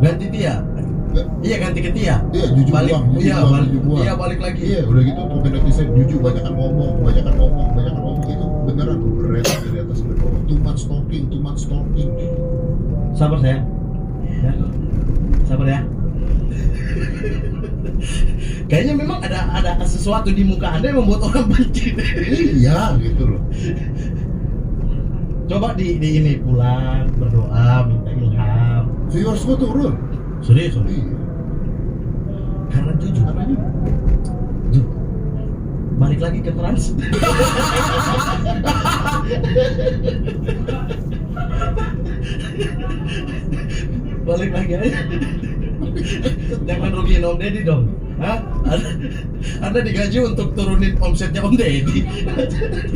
Ganti Tia. Nggak. Iya ganti ke Tia. Iya, Juju Balik. buang, Juju Iya, buang, balik. Juju buang. Iya, balik lagi. Iya, udah gitu komen netizen Juju banyakan ngomong itu beneran tuh berat dari atas sampai bawah. Too much talking. Sabar sayang. Ya. Sabar ya. Kayaknya memang ada sesuatu di muka Anda yang membuat orang benci. Iya, gitu loh. Coba di ini pulang berdoa minta ilham. Viewers gua turun. Serius. Iya. Karena jujur. Karena ini Balik lagi ke trans. Balik lagi aja. Jangan rugiin Om Deddy dong. Hah? Anda digaji untuk turunin omsetnya Om Deddy.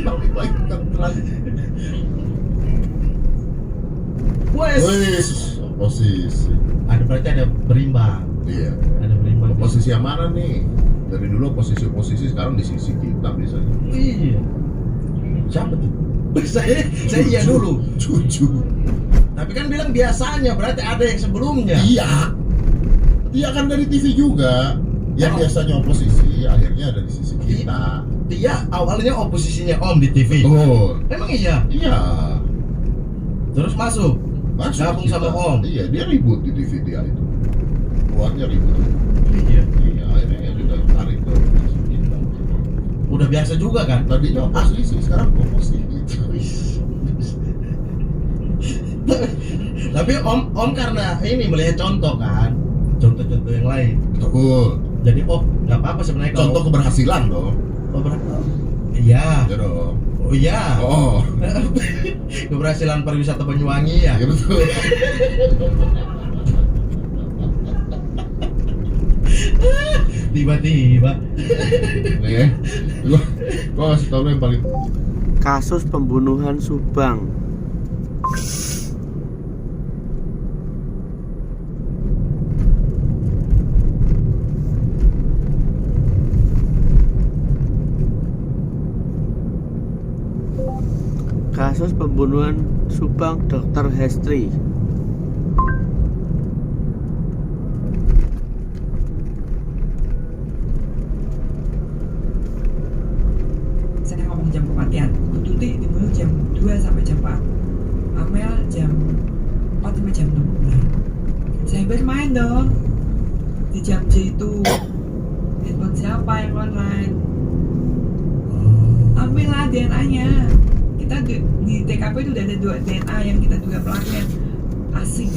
balik lagi ke trans. Wes. Posisi. Berarti ada berimbang. Iya. Ada berimbang. Posisi yang mana nih? Dari dulu posisi sekarang di sisi kita biasanya. Iya. Siapa tuh? Saya iya dulu. Jujur. Tapi kan bilang biasanya, berarti ada yang sebelumnya. Iya. Tia kan dari TV juga. Yang biasanya oposisi, akhirnya ada di sisi kita. Tia awalnya oposisinya Om di TV. Oh. Emang iya? Iya. Terus masuk gabung kita. sama Om. Iya, dia ribut di TV dia itu. Keluarnya ribut. Iya. Iya, akhirnya ya sudah tarik ke sisi kita. Udah biasa juga kan? Tadinya oposisi, sekarang oposisi gitu. Tapi Om karena ini melihat contoh kan, contoh-contoh yang lain. Betul. Jadi nggak apa-apa sebenarnya kalau Contoh keberhasilan dong. Iya. Ya dong. Oh iya. Oh. Keberhasilan pariwisata Banyuwangi ya. Ya betul. Tiba-tiba. Nih, gua kasih tau lo yang paling Kasus pembunuhan Subang. Kasus pembunuhan Subang Dr. Hestri. Saya ngomong jam kematian, Bu Tuti dibunuh jam 2 sampai jam 4, Amel jam 4 sampai jam 6. Nah, saya bermain dong di jam J itu. Handphone siapa yang online? Ambil lah DNA-nya. Kita di TKP itu udah ada 2 DNA yang kita duga pelakunya asing.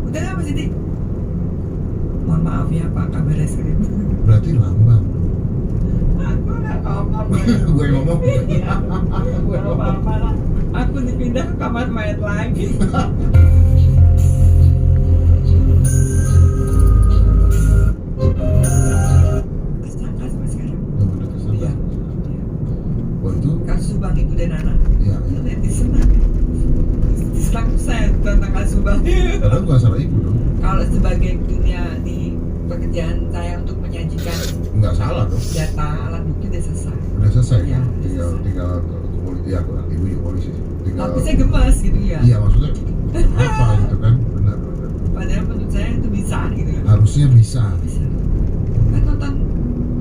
Udah nggak Mas Siti? Mohon maaf ya Pak kabar reskrim. berarti lambat. Aku nggak apa-apa. Gue ngomong. Iya, nggak apa-apa lah. Aku dipindah ke kamar mayat lagi. Tersangka sampai sekarang. Udah kesana. Iya. Wah itu. Kasus Subang Ibu dan anak. Iya. Ya lihat di senang. Dislike saya tentang kasus Subang. Padahal bukan salah ibu dong. kalau sebagai dunia di pekerjaan saya untuk menyajikan Nggak salah dong. data alat bukti udah selesai. Udah selesai. Iya, Tinggal ke polisi. Ya, aku ibu juga polisi. Tinggal. Tapi saya gemes gitu ya. Iya, maksudnya apa gitu kan? Benar. Padahal menurut saya itu bisa gitu kan. Harusnya bisa. Bisa. Kan nonton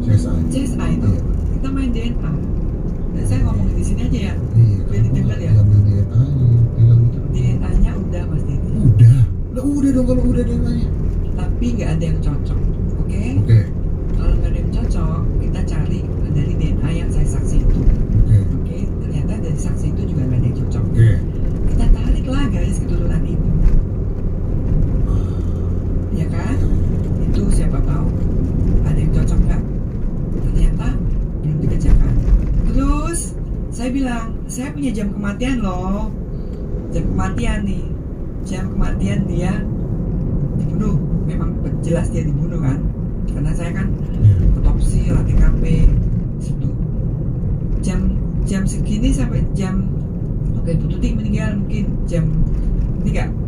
CSI. CSI itu Iya. kita main DNA. Dan saya ngomong di sini aja ya. Iya. Biar didengar ya. Ambil DNA, tinggal gitu. DNA-nya udah Mas Didi. Udah dong kalau udah DNA-nya. Tapi nggak ada yang cocok. Oke? Oke. Kalau nggak ada yang cocok, kita cari dari DNA yang saya saksi itu. Oke. Oke? Ternyata dari saksi itu juga nggak ada yang cocok. Oke. Kita tariklah garis keturunan ibu. Ya kan? Itu siapa tahu ada yang cocok nggak? Ternyata belum dikerjakan. Terus saya bilang, saya punya jam kematian loh. Jam kematian nih. Jam kematian dia dibunuh. Memang jelas dia dibunuh kan? Karena saya kan otopsi, olah TKP situ. Jam segini sampai jam oke Bu Tuti meninggal mungkin jam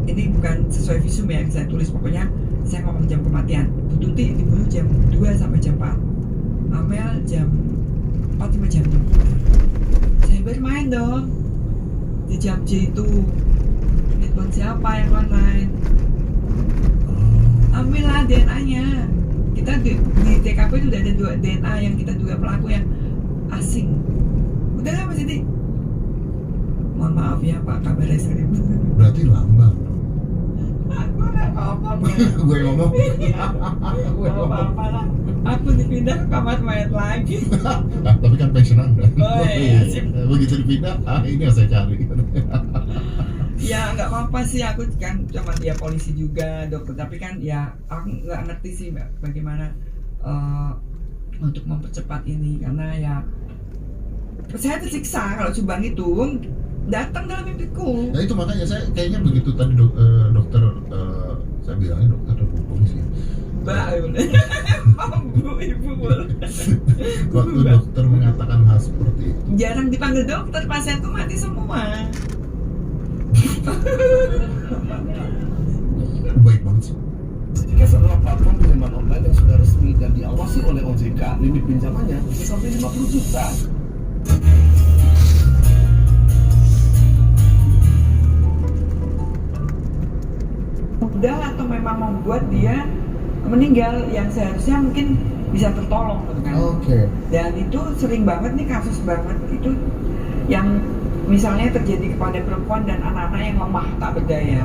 ini bukan sesuai visum ya yang saya tulis, pokoknya saya ngomong jam kematian. Bu Tuti dibunuh jam 2 sampai jam 4. Amel jam 4 sampai jam 6. Saya bermain dong di jam J itu. Handphone siapa yang online? Ambillah DNA-nya. Kita di TKP itu udah ada 2 DNA yang kita duga pelaku yang asing. Udah nggak Mas Didi? Mohon maaf ya Pak kabar reskrim. Berarti lambat. Aku nggak ngomong. Gue ngomong. Gak apa-apa lah. Aku dipindah ke kamar mayat lagi. Tapi kan pensiunan kan. Oh, iya, sip. Begitu dipindah, ini yang saya cari. Ya nggak apa-apa sih, aku kan cuma dia polisi juga dokter, tapi kan ya aku nggak ngerti sih Mbak, bagaimana untuk mempercepat ini, karena ya saya tersiksa kalau Subang itu datang dalam mimpiku. Nah itu makanya saya kayaknya begitu tadi dokter saya bilangnya dokter atau polisi. Mbak, ibu boleh. Waktu dokter mengatakan hal seperti itu. Jarang dipanggil dokter, pasienku mati semua. Baik banget sih. Jika adalah platform pinjaman online yang sudah resmi dan diawasi oleh OJK, limit pinjamannya bisa sampai 50 juta. Mudah atau memang membuat dia meninggal yang seharusnya mungkin bisa tertolong gitu kan. Oke. Dan itu sering banget nih, kasus banget itu yang misalnya terjadi kepada perempuan dan anak-anak yang lemah tak berdaya.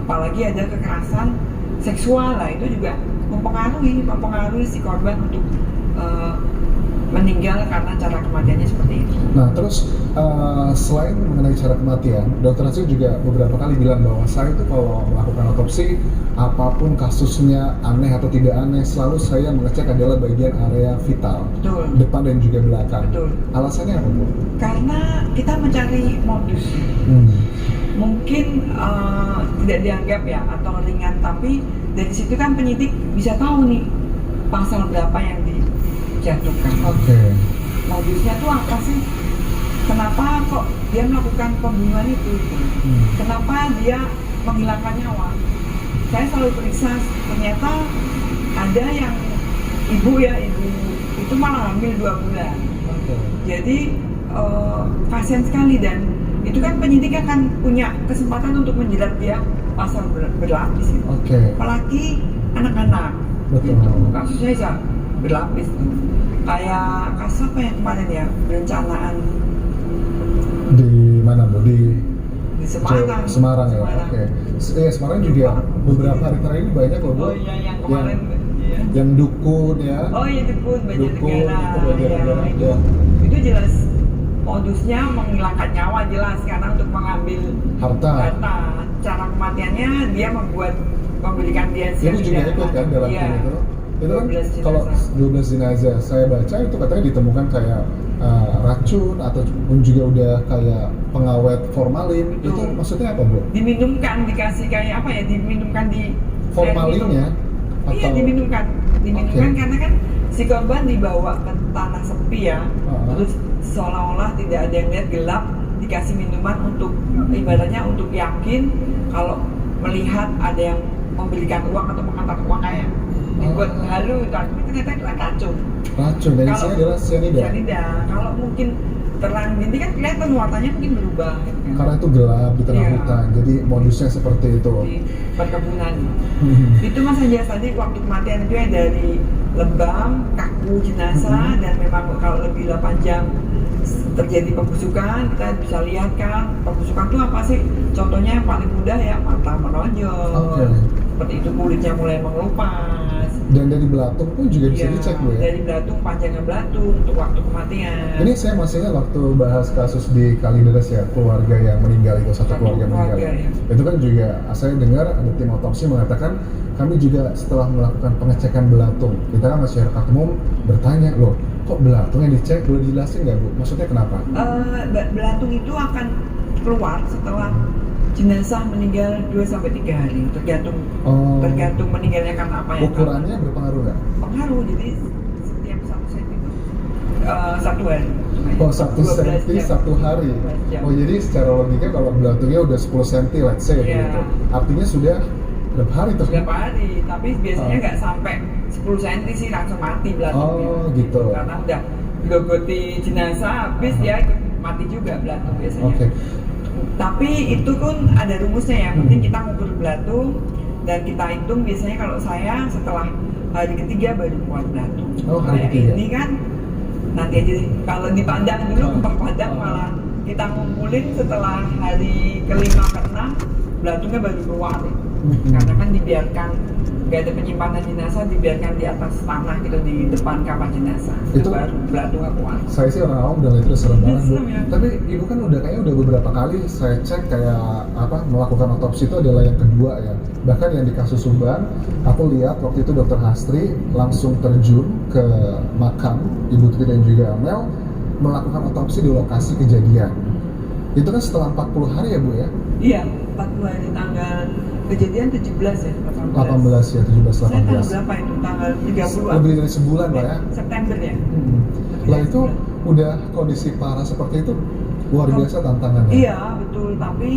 Apalagi ada kekerasan seksual lah, itu juga mempengaruhi si korban untuk meninggal karena cara kematiannya seperti itu. Nah, terus selain mengenai cara kematian, Dokter Hasil juga beberapa kali bilang bahwa saya itu kalau melakukan otopsi, apapun kasusnya aneh atau tidak aneh, selalu saya mengecek adalah bagian area vital, Betul. depan dan juga belakang. Betul. Alasannya apa, Bu? Karena kita mencari modus. Mungkin tidak dianggap ya atau ringan, tapi dari situ kan penyidik bisa tahu nih pasal berapa yang dijatuhkan. Oke. Modusnya tuh apa sih? Kenapa kok dia melakukan pembunuhan itu? Kenapa dia menghilangkan nyawa? Saya selalu periksa, ternyata ada yang ibu itu malah hamil 2 bulan. Jadi pasien sekali, dan itu kan penyidik akan punya kesempatan untuk menjerat dia pasal berlapis gitu. Apalagi anak-anak. Betul. Gitu. Kasusnya bisa berlapis tuh. Kayak kasus apa yang kemarin ya, perencanaan Di mana, Bu? Di Semarang. Semarang ya. Oke. Iya, Semarang juga beberapa hari terakhir ini banyak loh, Bu. Oh iya, yang kemarin ya. Yang dukun ya. Oh iya, dukun Dukun, Banjarnegara. itu Banjarnegara, Ya, ya. itu jelas modusnya menghilangkan nyawa, jelas, karena untuk mengambil Harta. Cara kematiannya dia memberikan dia Ini juga ikut kan dalam iya. tim itu. Itu kan 12 jenazah. kalau 12 jenazah saya baca itu katanya ditemukan kayak racun ataupun juga udah kayak pengawet formalin. Betul. Itu maksudnya apa, Bu? Diminumkan, dikasih kayak apa ya, diminumkan di Formalinnya air gitu. Iya, atau diminumkan Oke. karena kan si korban dibawa ke tanah sepi ya. Terus seolah-olah tidak ada yang lihat, gelap, dikasih minuman untuk ibaratnya untuk yakin kalau melihat ada yang memberikan uang atau mengantar uang kayak dibuat halu, tapi ternyata itu kan racun. Racun dan Kalau- isinya adalah cyanida. Cyanida. Kalau mungkin terang dini kan kelihatan warnanya mungkin berubah gitu kan. Karena itu gelap di tengah Iya. hutan, jadi modusnya seperti itu. Di perkebunan. Hmm. Itu Mas Anjas tadi waktu kematian itu ya dari lebam, kaku jenazah dan memang kalau lebih 8 jam terjadi pembusukan, kita bisa lihat kan pembusukan itu apa sih? Contohnya yang paling mudah ya mata menonjol. Oke. Seperti itu kulitnya mulai mengelupas. Dan dari belatung pun juga bisa Iya, dicek Bu ya. dari belatung, panjangnya belatung untuk waktu kematian. Ini saya masih ingat waktu bahas kasus di Kalideres ya, keluarga yang meninggal itu, satu keluarga meninggal. keluarga, ya. Itu kan juga saya dengar ada tim otopsi mengatakan kami juga setelah melakukan pengecekan belatung, kita kan masyarakat umum bertanya, loh kok belatungnya dicek, boleh dijelasin nggak Bu? Maksudnya kenapa? Belatung itu akan keluar setelah jenazah meninggal 2-3 hari, tergantung Oh. tergantung meninggalnya karena apa ya. Ukurannya berpengaruh nggak? Pengaruh, jadi setiap 1 cm itu 1 hari. Oh, 1 12 cm jam. 1 hari. 12 jam. Oh, jadi secara logika kalau belatungnya udah 10 cm, let's say Iya. gitu. Artinya sudah berapa hari tuh? Berapa hari, tapi biasanya Oh. nggak sampai 10 cm sih langsung mati belatungnya. Oh, gitu. Karena udah glogoti jenazah habis dia ikut mati juga belatung biasanya. Oke. Tapi itu pun ada rumusnya ya, penting kita ngukur belatung dan kita hitung biasanya kalau saya setelah hari ketiga baru keluar belatung. Oh, hari Kayak ketiga. ini kan nanti aja deh. Kalau dipandang dulu Pak Padang malah kita ngumpulin setelah hari kelima ke-6 belatungnya baru keluar. Karena kan dibiarkan nggak ada penyimpanan jenazah, dibiarkan di atas tanah gitu di depan kamar jenazah. Itu- baru belatungnya keluar. Saya sih orang awam dan itu udah serem banget Bu. Serem ya. Tapi ibu kan udah beberapa kali saya cek kayak apa melakukan otopsi itu adalah yang kedua ya. Bahkan yang di kasus Subang, aku lihat waktu itu Dokter Hastri langsung terjun ke makam Ibu Tuti dan juga Amel melakukan otopsi di lokasi kejadian. Itu kan setelah 40 hari ya Bu ya? Iya, 40 hari tanggal kejadian 17 ya, 18 ya, 17, Saya tanggal 18. berapa itu? Tanggal 30-an. Lebih dari sebulan lah ya. September ya. Lah itu udah kondisi parah seperti itu luar biasa tantangannya. Iya, betul. Tapi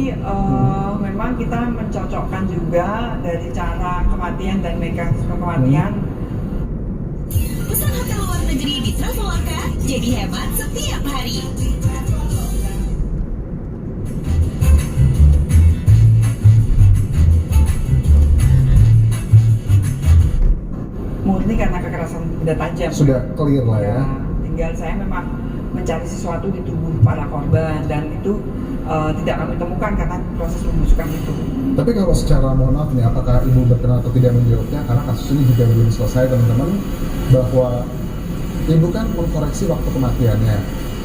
memang kita mencocokkan juga dari cara kematian dan mekanisme kematian. Pesan hotel luar negeri di Traveloka, jadi hemat setiap hari. Murni karena kekerasan benda tajam. Sudah clear lah ya. Tinggal saya memang mencari sesuatu di tubuh para korban dan itu tidak kami temukan karena proses pembusukan itu. Tapi kalau secara mohon maaf nih, apakah ibu berkenan atau tidak menjawabnya karena kasus ini juga belum selesai teman-teman, bahwa ibu kan mengkoreksi waktu kematiannya.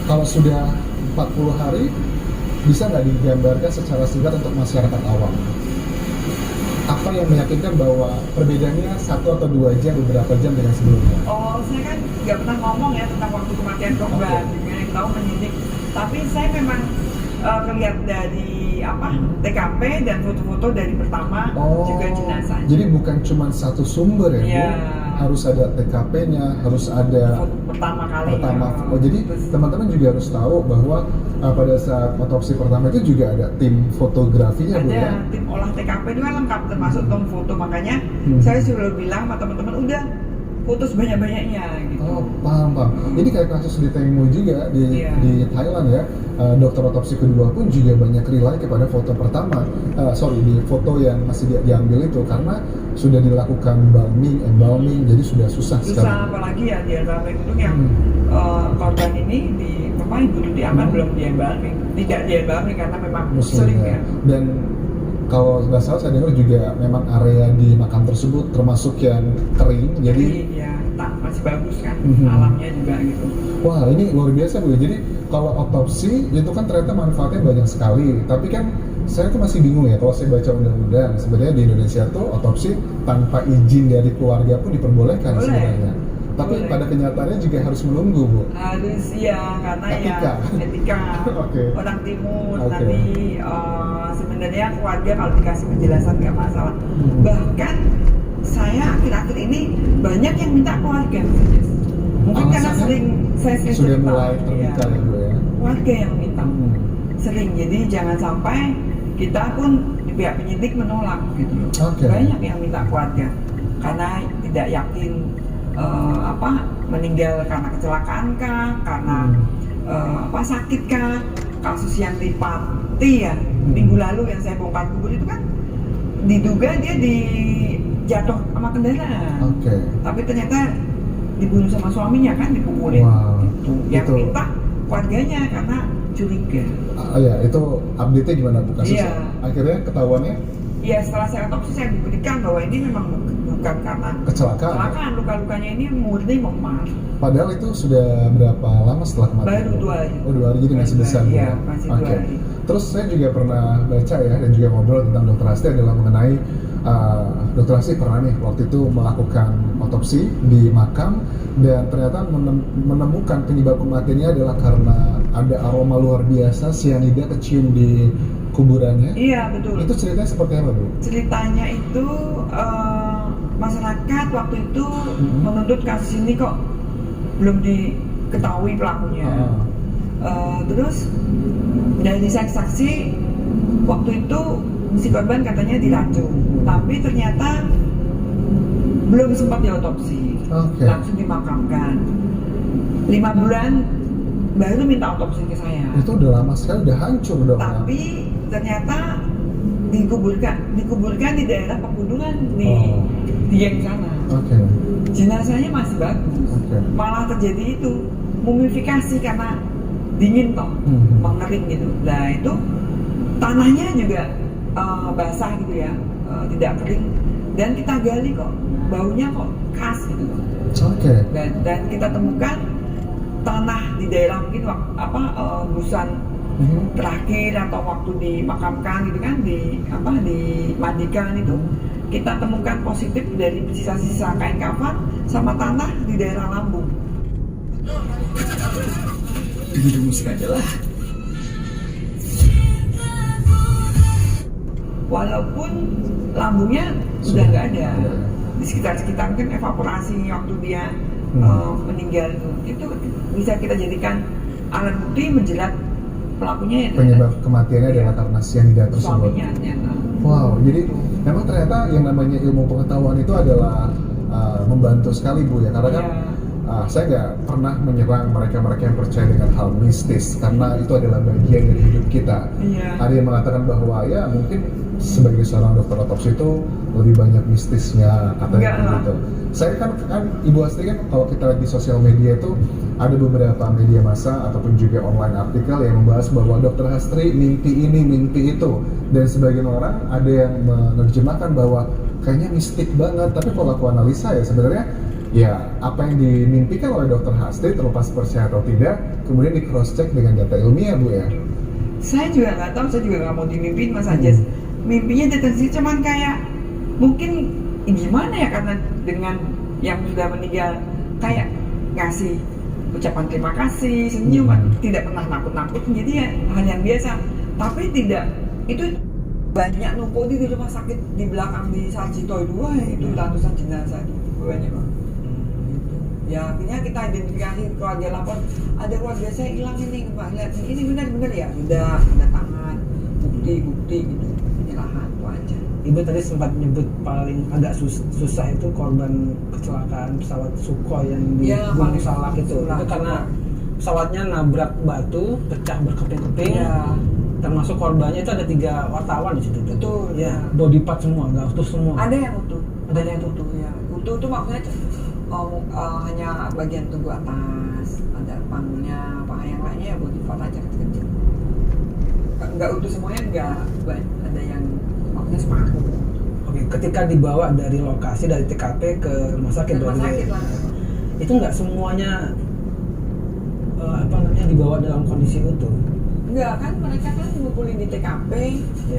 Kalau sudah 40 hari, bisa nggak digambarkan secara singkat untuk masyarakat awam? Apa yang meyakinkan bahwa perbedaannya 1 atau 2 jam, beberapa jam dengan sebelumnya? Oh, saya kan nggak pernah ngomong ya tentang waktu kematian korban, yang tahu menyidik. Tapi saya memang kelihatan dari TKP dan foto-foto dari pertama juga jenazah. Jadi bukan cuma satu sumber ya, Iya. Bu? Harus ada TKP-nya, harus ada Foto pertama kali. Oh, jadi teman-teman juga harus tahu bahwa pada saat otopsi pertama itu juga ada tim fotografinya, Bu ya? Ada tim olah TKP itu kan lengkap termasuk tom foto, makanya saya sudah bilang sama teman-teman udah foto sebanyak-banyaknya gitu. Oh, paham. Ini kayak kasus di Tengmu juga di Thailand ya. Dokter otopsi kedua pun juga banyak rely kepada foto pertama. Di foto yang masih diambil itu karena sudah dilakukan embalming, jadi sudah susah sekali. Apalagi ya di embalming itu yang korban ini di Ibu Tuti Aman belum di embalming, tidak di embalming karena memang sering ya. Dan kalau nggak salah saya dengar juga memang area di makam tersebut termasuk yang kering, jadi ya masih bagus kan alamnya juga gitu. Wah, ini luar biasa Bu. Jadi kalau otopsi itu kan ternyata manfaatnya banyak sekali. Tapi kan saya tuh masih bingung ya kalau saya baca undang-undang. Sebenarnya di Indonesia tuh otopsi tanpa izin dari keluarga pun diperbolehkan sebenarnya. Tapi pada kenyataannya juga harus menunggu Bu. Harus ya, karena etika. Okay. Orang timur nanti sebenarnya keluarga kalau dikasih penjelasan nggak masalah. Bahkan saya akhir-akhir ini banyak yang minta keluarga. Mungkin karena sering saya sudah mulai terbuka ya Bu ya. Keluarga yang minta sering, jadi jangan sampai kita pun pihak penyidik menolak gitu loh. Oke. Banyak yang minta keluarga karena tidak yakin meninggal karena kecelakaan kah, karena sakit kah. Kasus yang di Pati ya minggu lalu yang saya bongkar kubur itu kan diduga dia dijatuh sama kendaraan. Oke. Tapi ternyata dibunuh sama suaminya kan, dipukulin. Wow. Gitu. Yang Itu. minta keluarganya karena curiga. Ya itu update-nya gimana Bu kasusnya? Iya. Akhirnya ketahuannya Ya setelah saya otopsi saya buktikan bahwa ini memang bukan karena kecelakaan. Luka-lukanya ini murni memar. Padahal itu sudah berapa lama setelah kematian? Baru 2 hari. Oh 2 hari, jadi masih besar. Iya, masih 2 Oke. hari. Terus saya juga pernah baca ya dan juga ngobrol tentang Dokter Asti adalah mengenai Dokter Asti pernah nih waktu itu melakukan otopsi di makam dan ternyata menemukan penyebab kematiannya adalah karena ada aroma luar biasa cyanida kecium di kuburannya. Iya betul. Itu ceritanya seperti apa Bu? Ceritanya itu masyarakat waktu itu menuntut kasus ini kok belum diketahui pelakunya. Terus dari saksi-saksi waktu itu si korban katanya diracun, tapi ternyata belum sempat diotopsi, langsung dimakamkan. 5 bulan baru minta otopsi ke saya. Itu udah lama sekali, udah hancur dong. Tapi ternyata dikuburkan di daerah pegunungan di Dieng sana. Jenazahnya masih bagus. Malah terjadi itu mumifikasi karena dingin toh, mengering gitu. Nah itu tanahnya juga basah gitu ya, tidak kering. Dan kita gali kok baunya kok khas gitu. Dan kita temukan tanah di daerah mungkin busan terakhir atau waktu dimakamkan gitu kan, dimandikan itu kita temukan positif dari sisa-sisa kain kafan sama tanah di daerah lambung. Dengerin musik aja lah. Walaupun lambungnya sudah nggak ada, di sekitar mungkin evaporasi waktu dia meninggal itu bisa kita jadikan alat bukti menjerat pelakunya. Penyebab kematiannya adalah karena cyanida tersebut. Suaminya ternyata. Wow, jadi memang ternyata yang namanya ilmu pengetahuan itu adalah membantu sekali Bu ya, karena kan saya nggak pernah menyerang mereka-mereka yang percaya dengan hal mistis karena itu adalah bagian dari hidup kita. Ada yang mengatakan bahwa ya mungkin sebagai seorang dokter otopsi itu lebih banyak mistisnya katanya gitu. Saya kan Ibu Astri kan kalau kita lihat di sosial media itu ada beberapa media massa ataupun juga online artikel yang membahas bahwa Dokter Astri mimpi ini, mimpi itu, dan sebagian orang ada yang menerjemahkan bahwa kayaknya mistik banget. Tapi kalau aku analisa ya sebenarnya ya apa yang dimimpikan oleh Dokter Astri terlepas percaya atau tidak kemudian di cross check dengan data ilmiah Bu ya. Saya juga nggak tahu, saya juga nggak mau dimimpiin Mas Anjas. Mimpinya detensi cuman kayak mungkin gimana ya, karena dengan yang sudah meninggal kayak ngasih ucapan terima kasih, senyum, tidak pernah nakut-nakutin, jadi ya hal yang biasa. Tapi tidak, itu banyak numpuk di rumah sakit di belakang di Sarjito 2 itu ratusan jenazah itu banyak banget. Ya akhirnya kita identifikasi, keluarga lapor ada keluarga saya hilang ini Pak, lihat ini benar ya, udah ada tangan bukti gitu, penyerahan itu aja. Ibu tadi sempat nyebut paling agak susah itu korban kecelakaan pesawat Sukhoi yang di Gunung Salak itu karena pesawatnya nabrak batu, pecah berkeping-keping. Termasuk korbannya itu ada 3 wartawan di situ. Betul. Ya, body part semua, nggak utuh semua. Ada yang utuh, ya. Utuh itu maksudnya hanya bagian tubuh atas, ada panggulnya, yang lainnya ya body part aja kecil-kecil. Nggak utuh semuanya, nggak ada yang maksudnya sepaku. Oke, ketika dibawa dari lokasi dari TKP ke rumah sakit lah. Itu nggak semuanya dibawa dalam kondisi utuh. Enggak kan, mereka kan ngumpulin di TKP,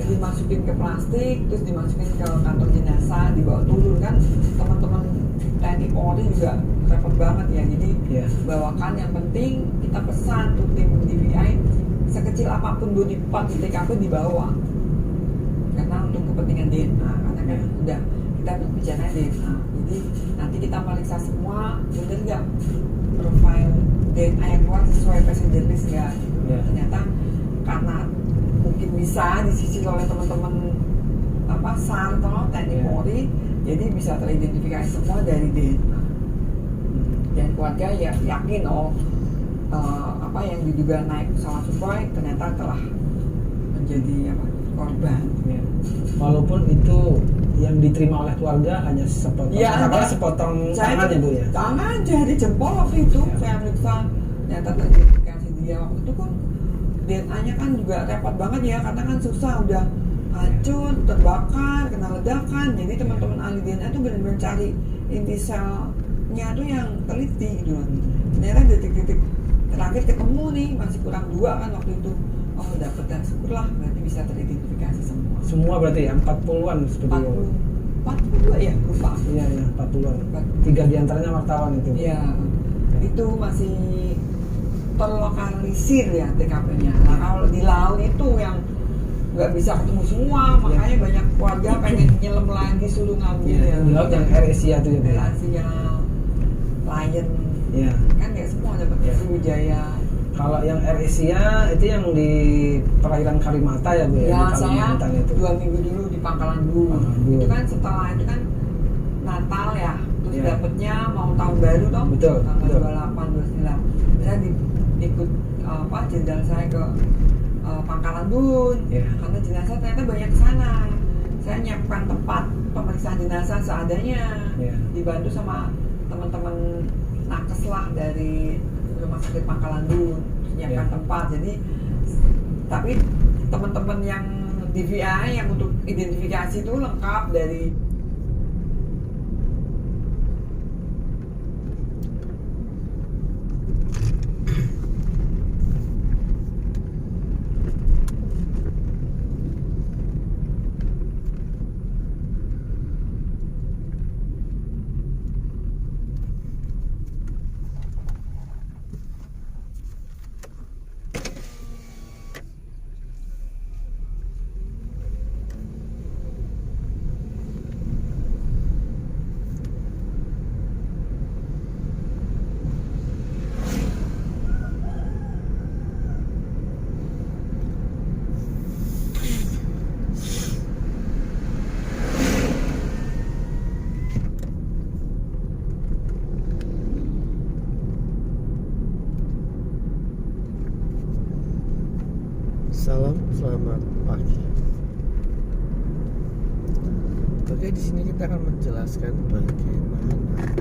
dimasukin ke plastik, terus dimasukin ke kantong jenazah, dibawa turun kan. Teman-teman TNI Polri juga repot banget ya, jadi bawakan, yang penting kita pesan tuh tim DVI sekecil apapun body part di TKP dibawa, karena untuk kepentingan DNA, karena kan udah kita bicara DNA, jadi nanti kita periksa semua bener nggak profil DNA yang keluar sesuai passenger list nggak. Ternyata karena mungkin bisa disisir oleh teman-teman SAR atau TNI Polri, jadi bisa teridentifikasi semua dari DNA. Dan keluarga ya yakin apa yang diduga naik pesawat Sukhoi ternyata telah menjadi korban. Ya. Walaupun itu yang diterima oleh keluarga hanya sepotong, sepotong tangan ya Bu ya. Tangan jari jempol waktu itu saya periksa, ternyata teridentifikasi dia waktu itu kan DNA-nya kan juga repot banget ya, karena kan susah, udah hancur, terbakar, kena ledakan. Jadi teman-teman ahli DNA tuh benar-benar cari inti selnya tuh yang teliti gitu loh. Ternyata detik-detik terakhir ketemu nih, masih kurang 2 kan waktu itu. Oh dapet, dan syukurlah berarti bisa teridentifikasi semua. Semua berarti ya 40-an seperti itu. 42 ya, lupa. Iya 40-an. 3 diantaranya wartawan itu. Iya. Itu masih terlokalisir ya TKP-nya. Nah kalau di laut itu yang nggak bisa ketemu semua, makanya banyak keluarga pengen nyelam lagi, suruh ngambil ya. Di laut yang Air Asia itu ya. Air Asia, Lion. Iya. Kan nggak semua dapat Sriwijaya. Kalau yang Air Asia itu yang di perairan Karimata ya Bu ya, di saya itu. 2 minggu dulu di Pangkalan Bun. Itu kan setelah itu kan Natal ya, terus dapetnya mau tahun baru dong, betul, tanggal betul. 28, 29. Saya ikut jenazah saya ke Pangkalan Bun, karena jenazah ternyata banyak ke sana. Saya nyiapkan tempat pemeriksaan jenazah seadanya, dibantu sama teman-teman nakes lah dari rumah sakit Pangkalan Bun, nyiapkan tempat. Jadi tapi teman-teman yang DVI yang untuk identifikasi itu lengkap dari Salam, selamat pagi. Oke, di sini kita akan menjelaskan bagaimana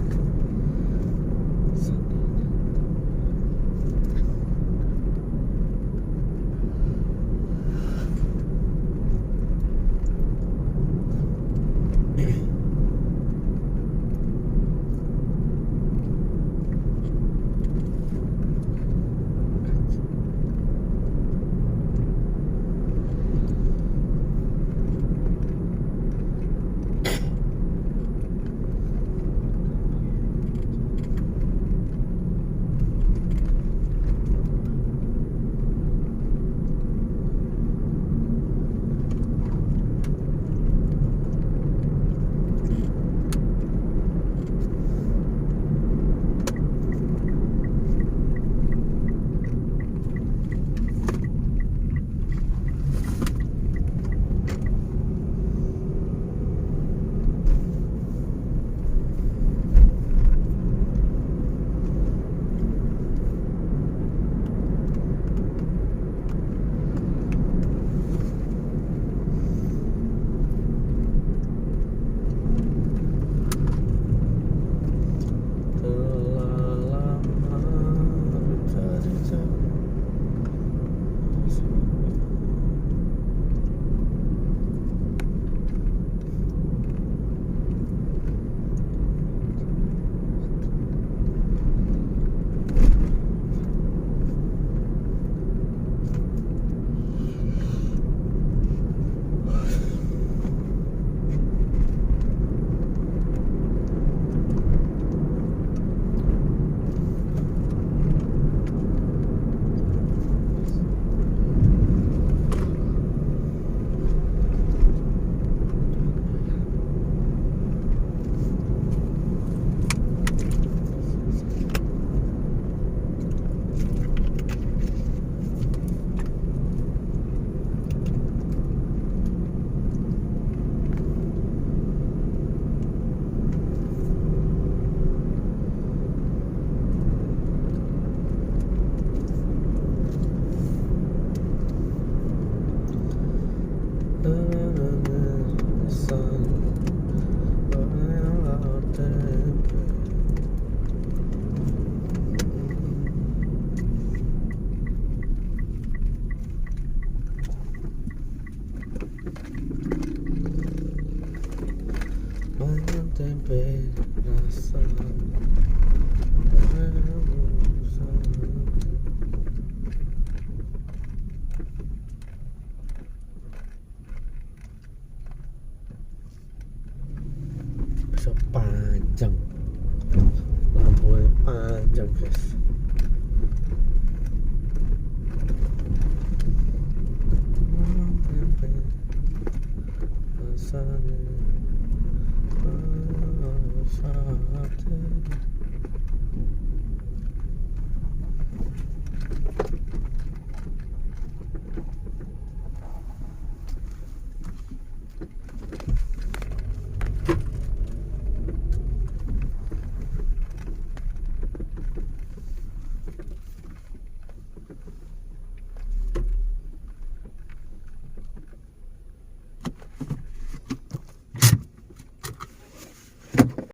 sana.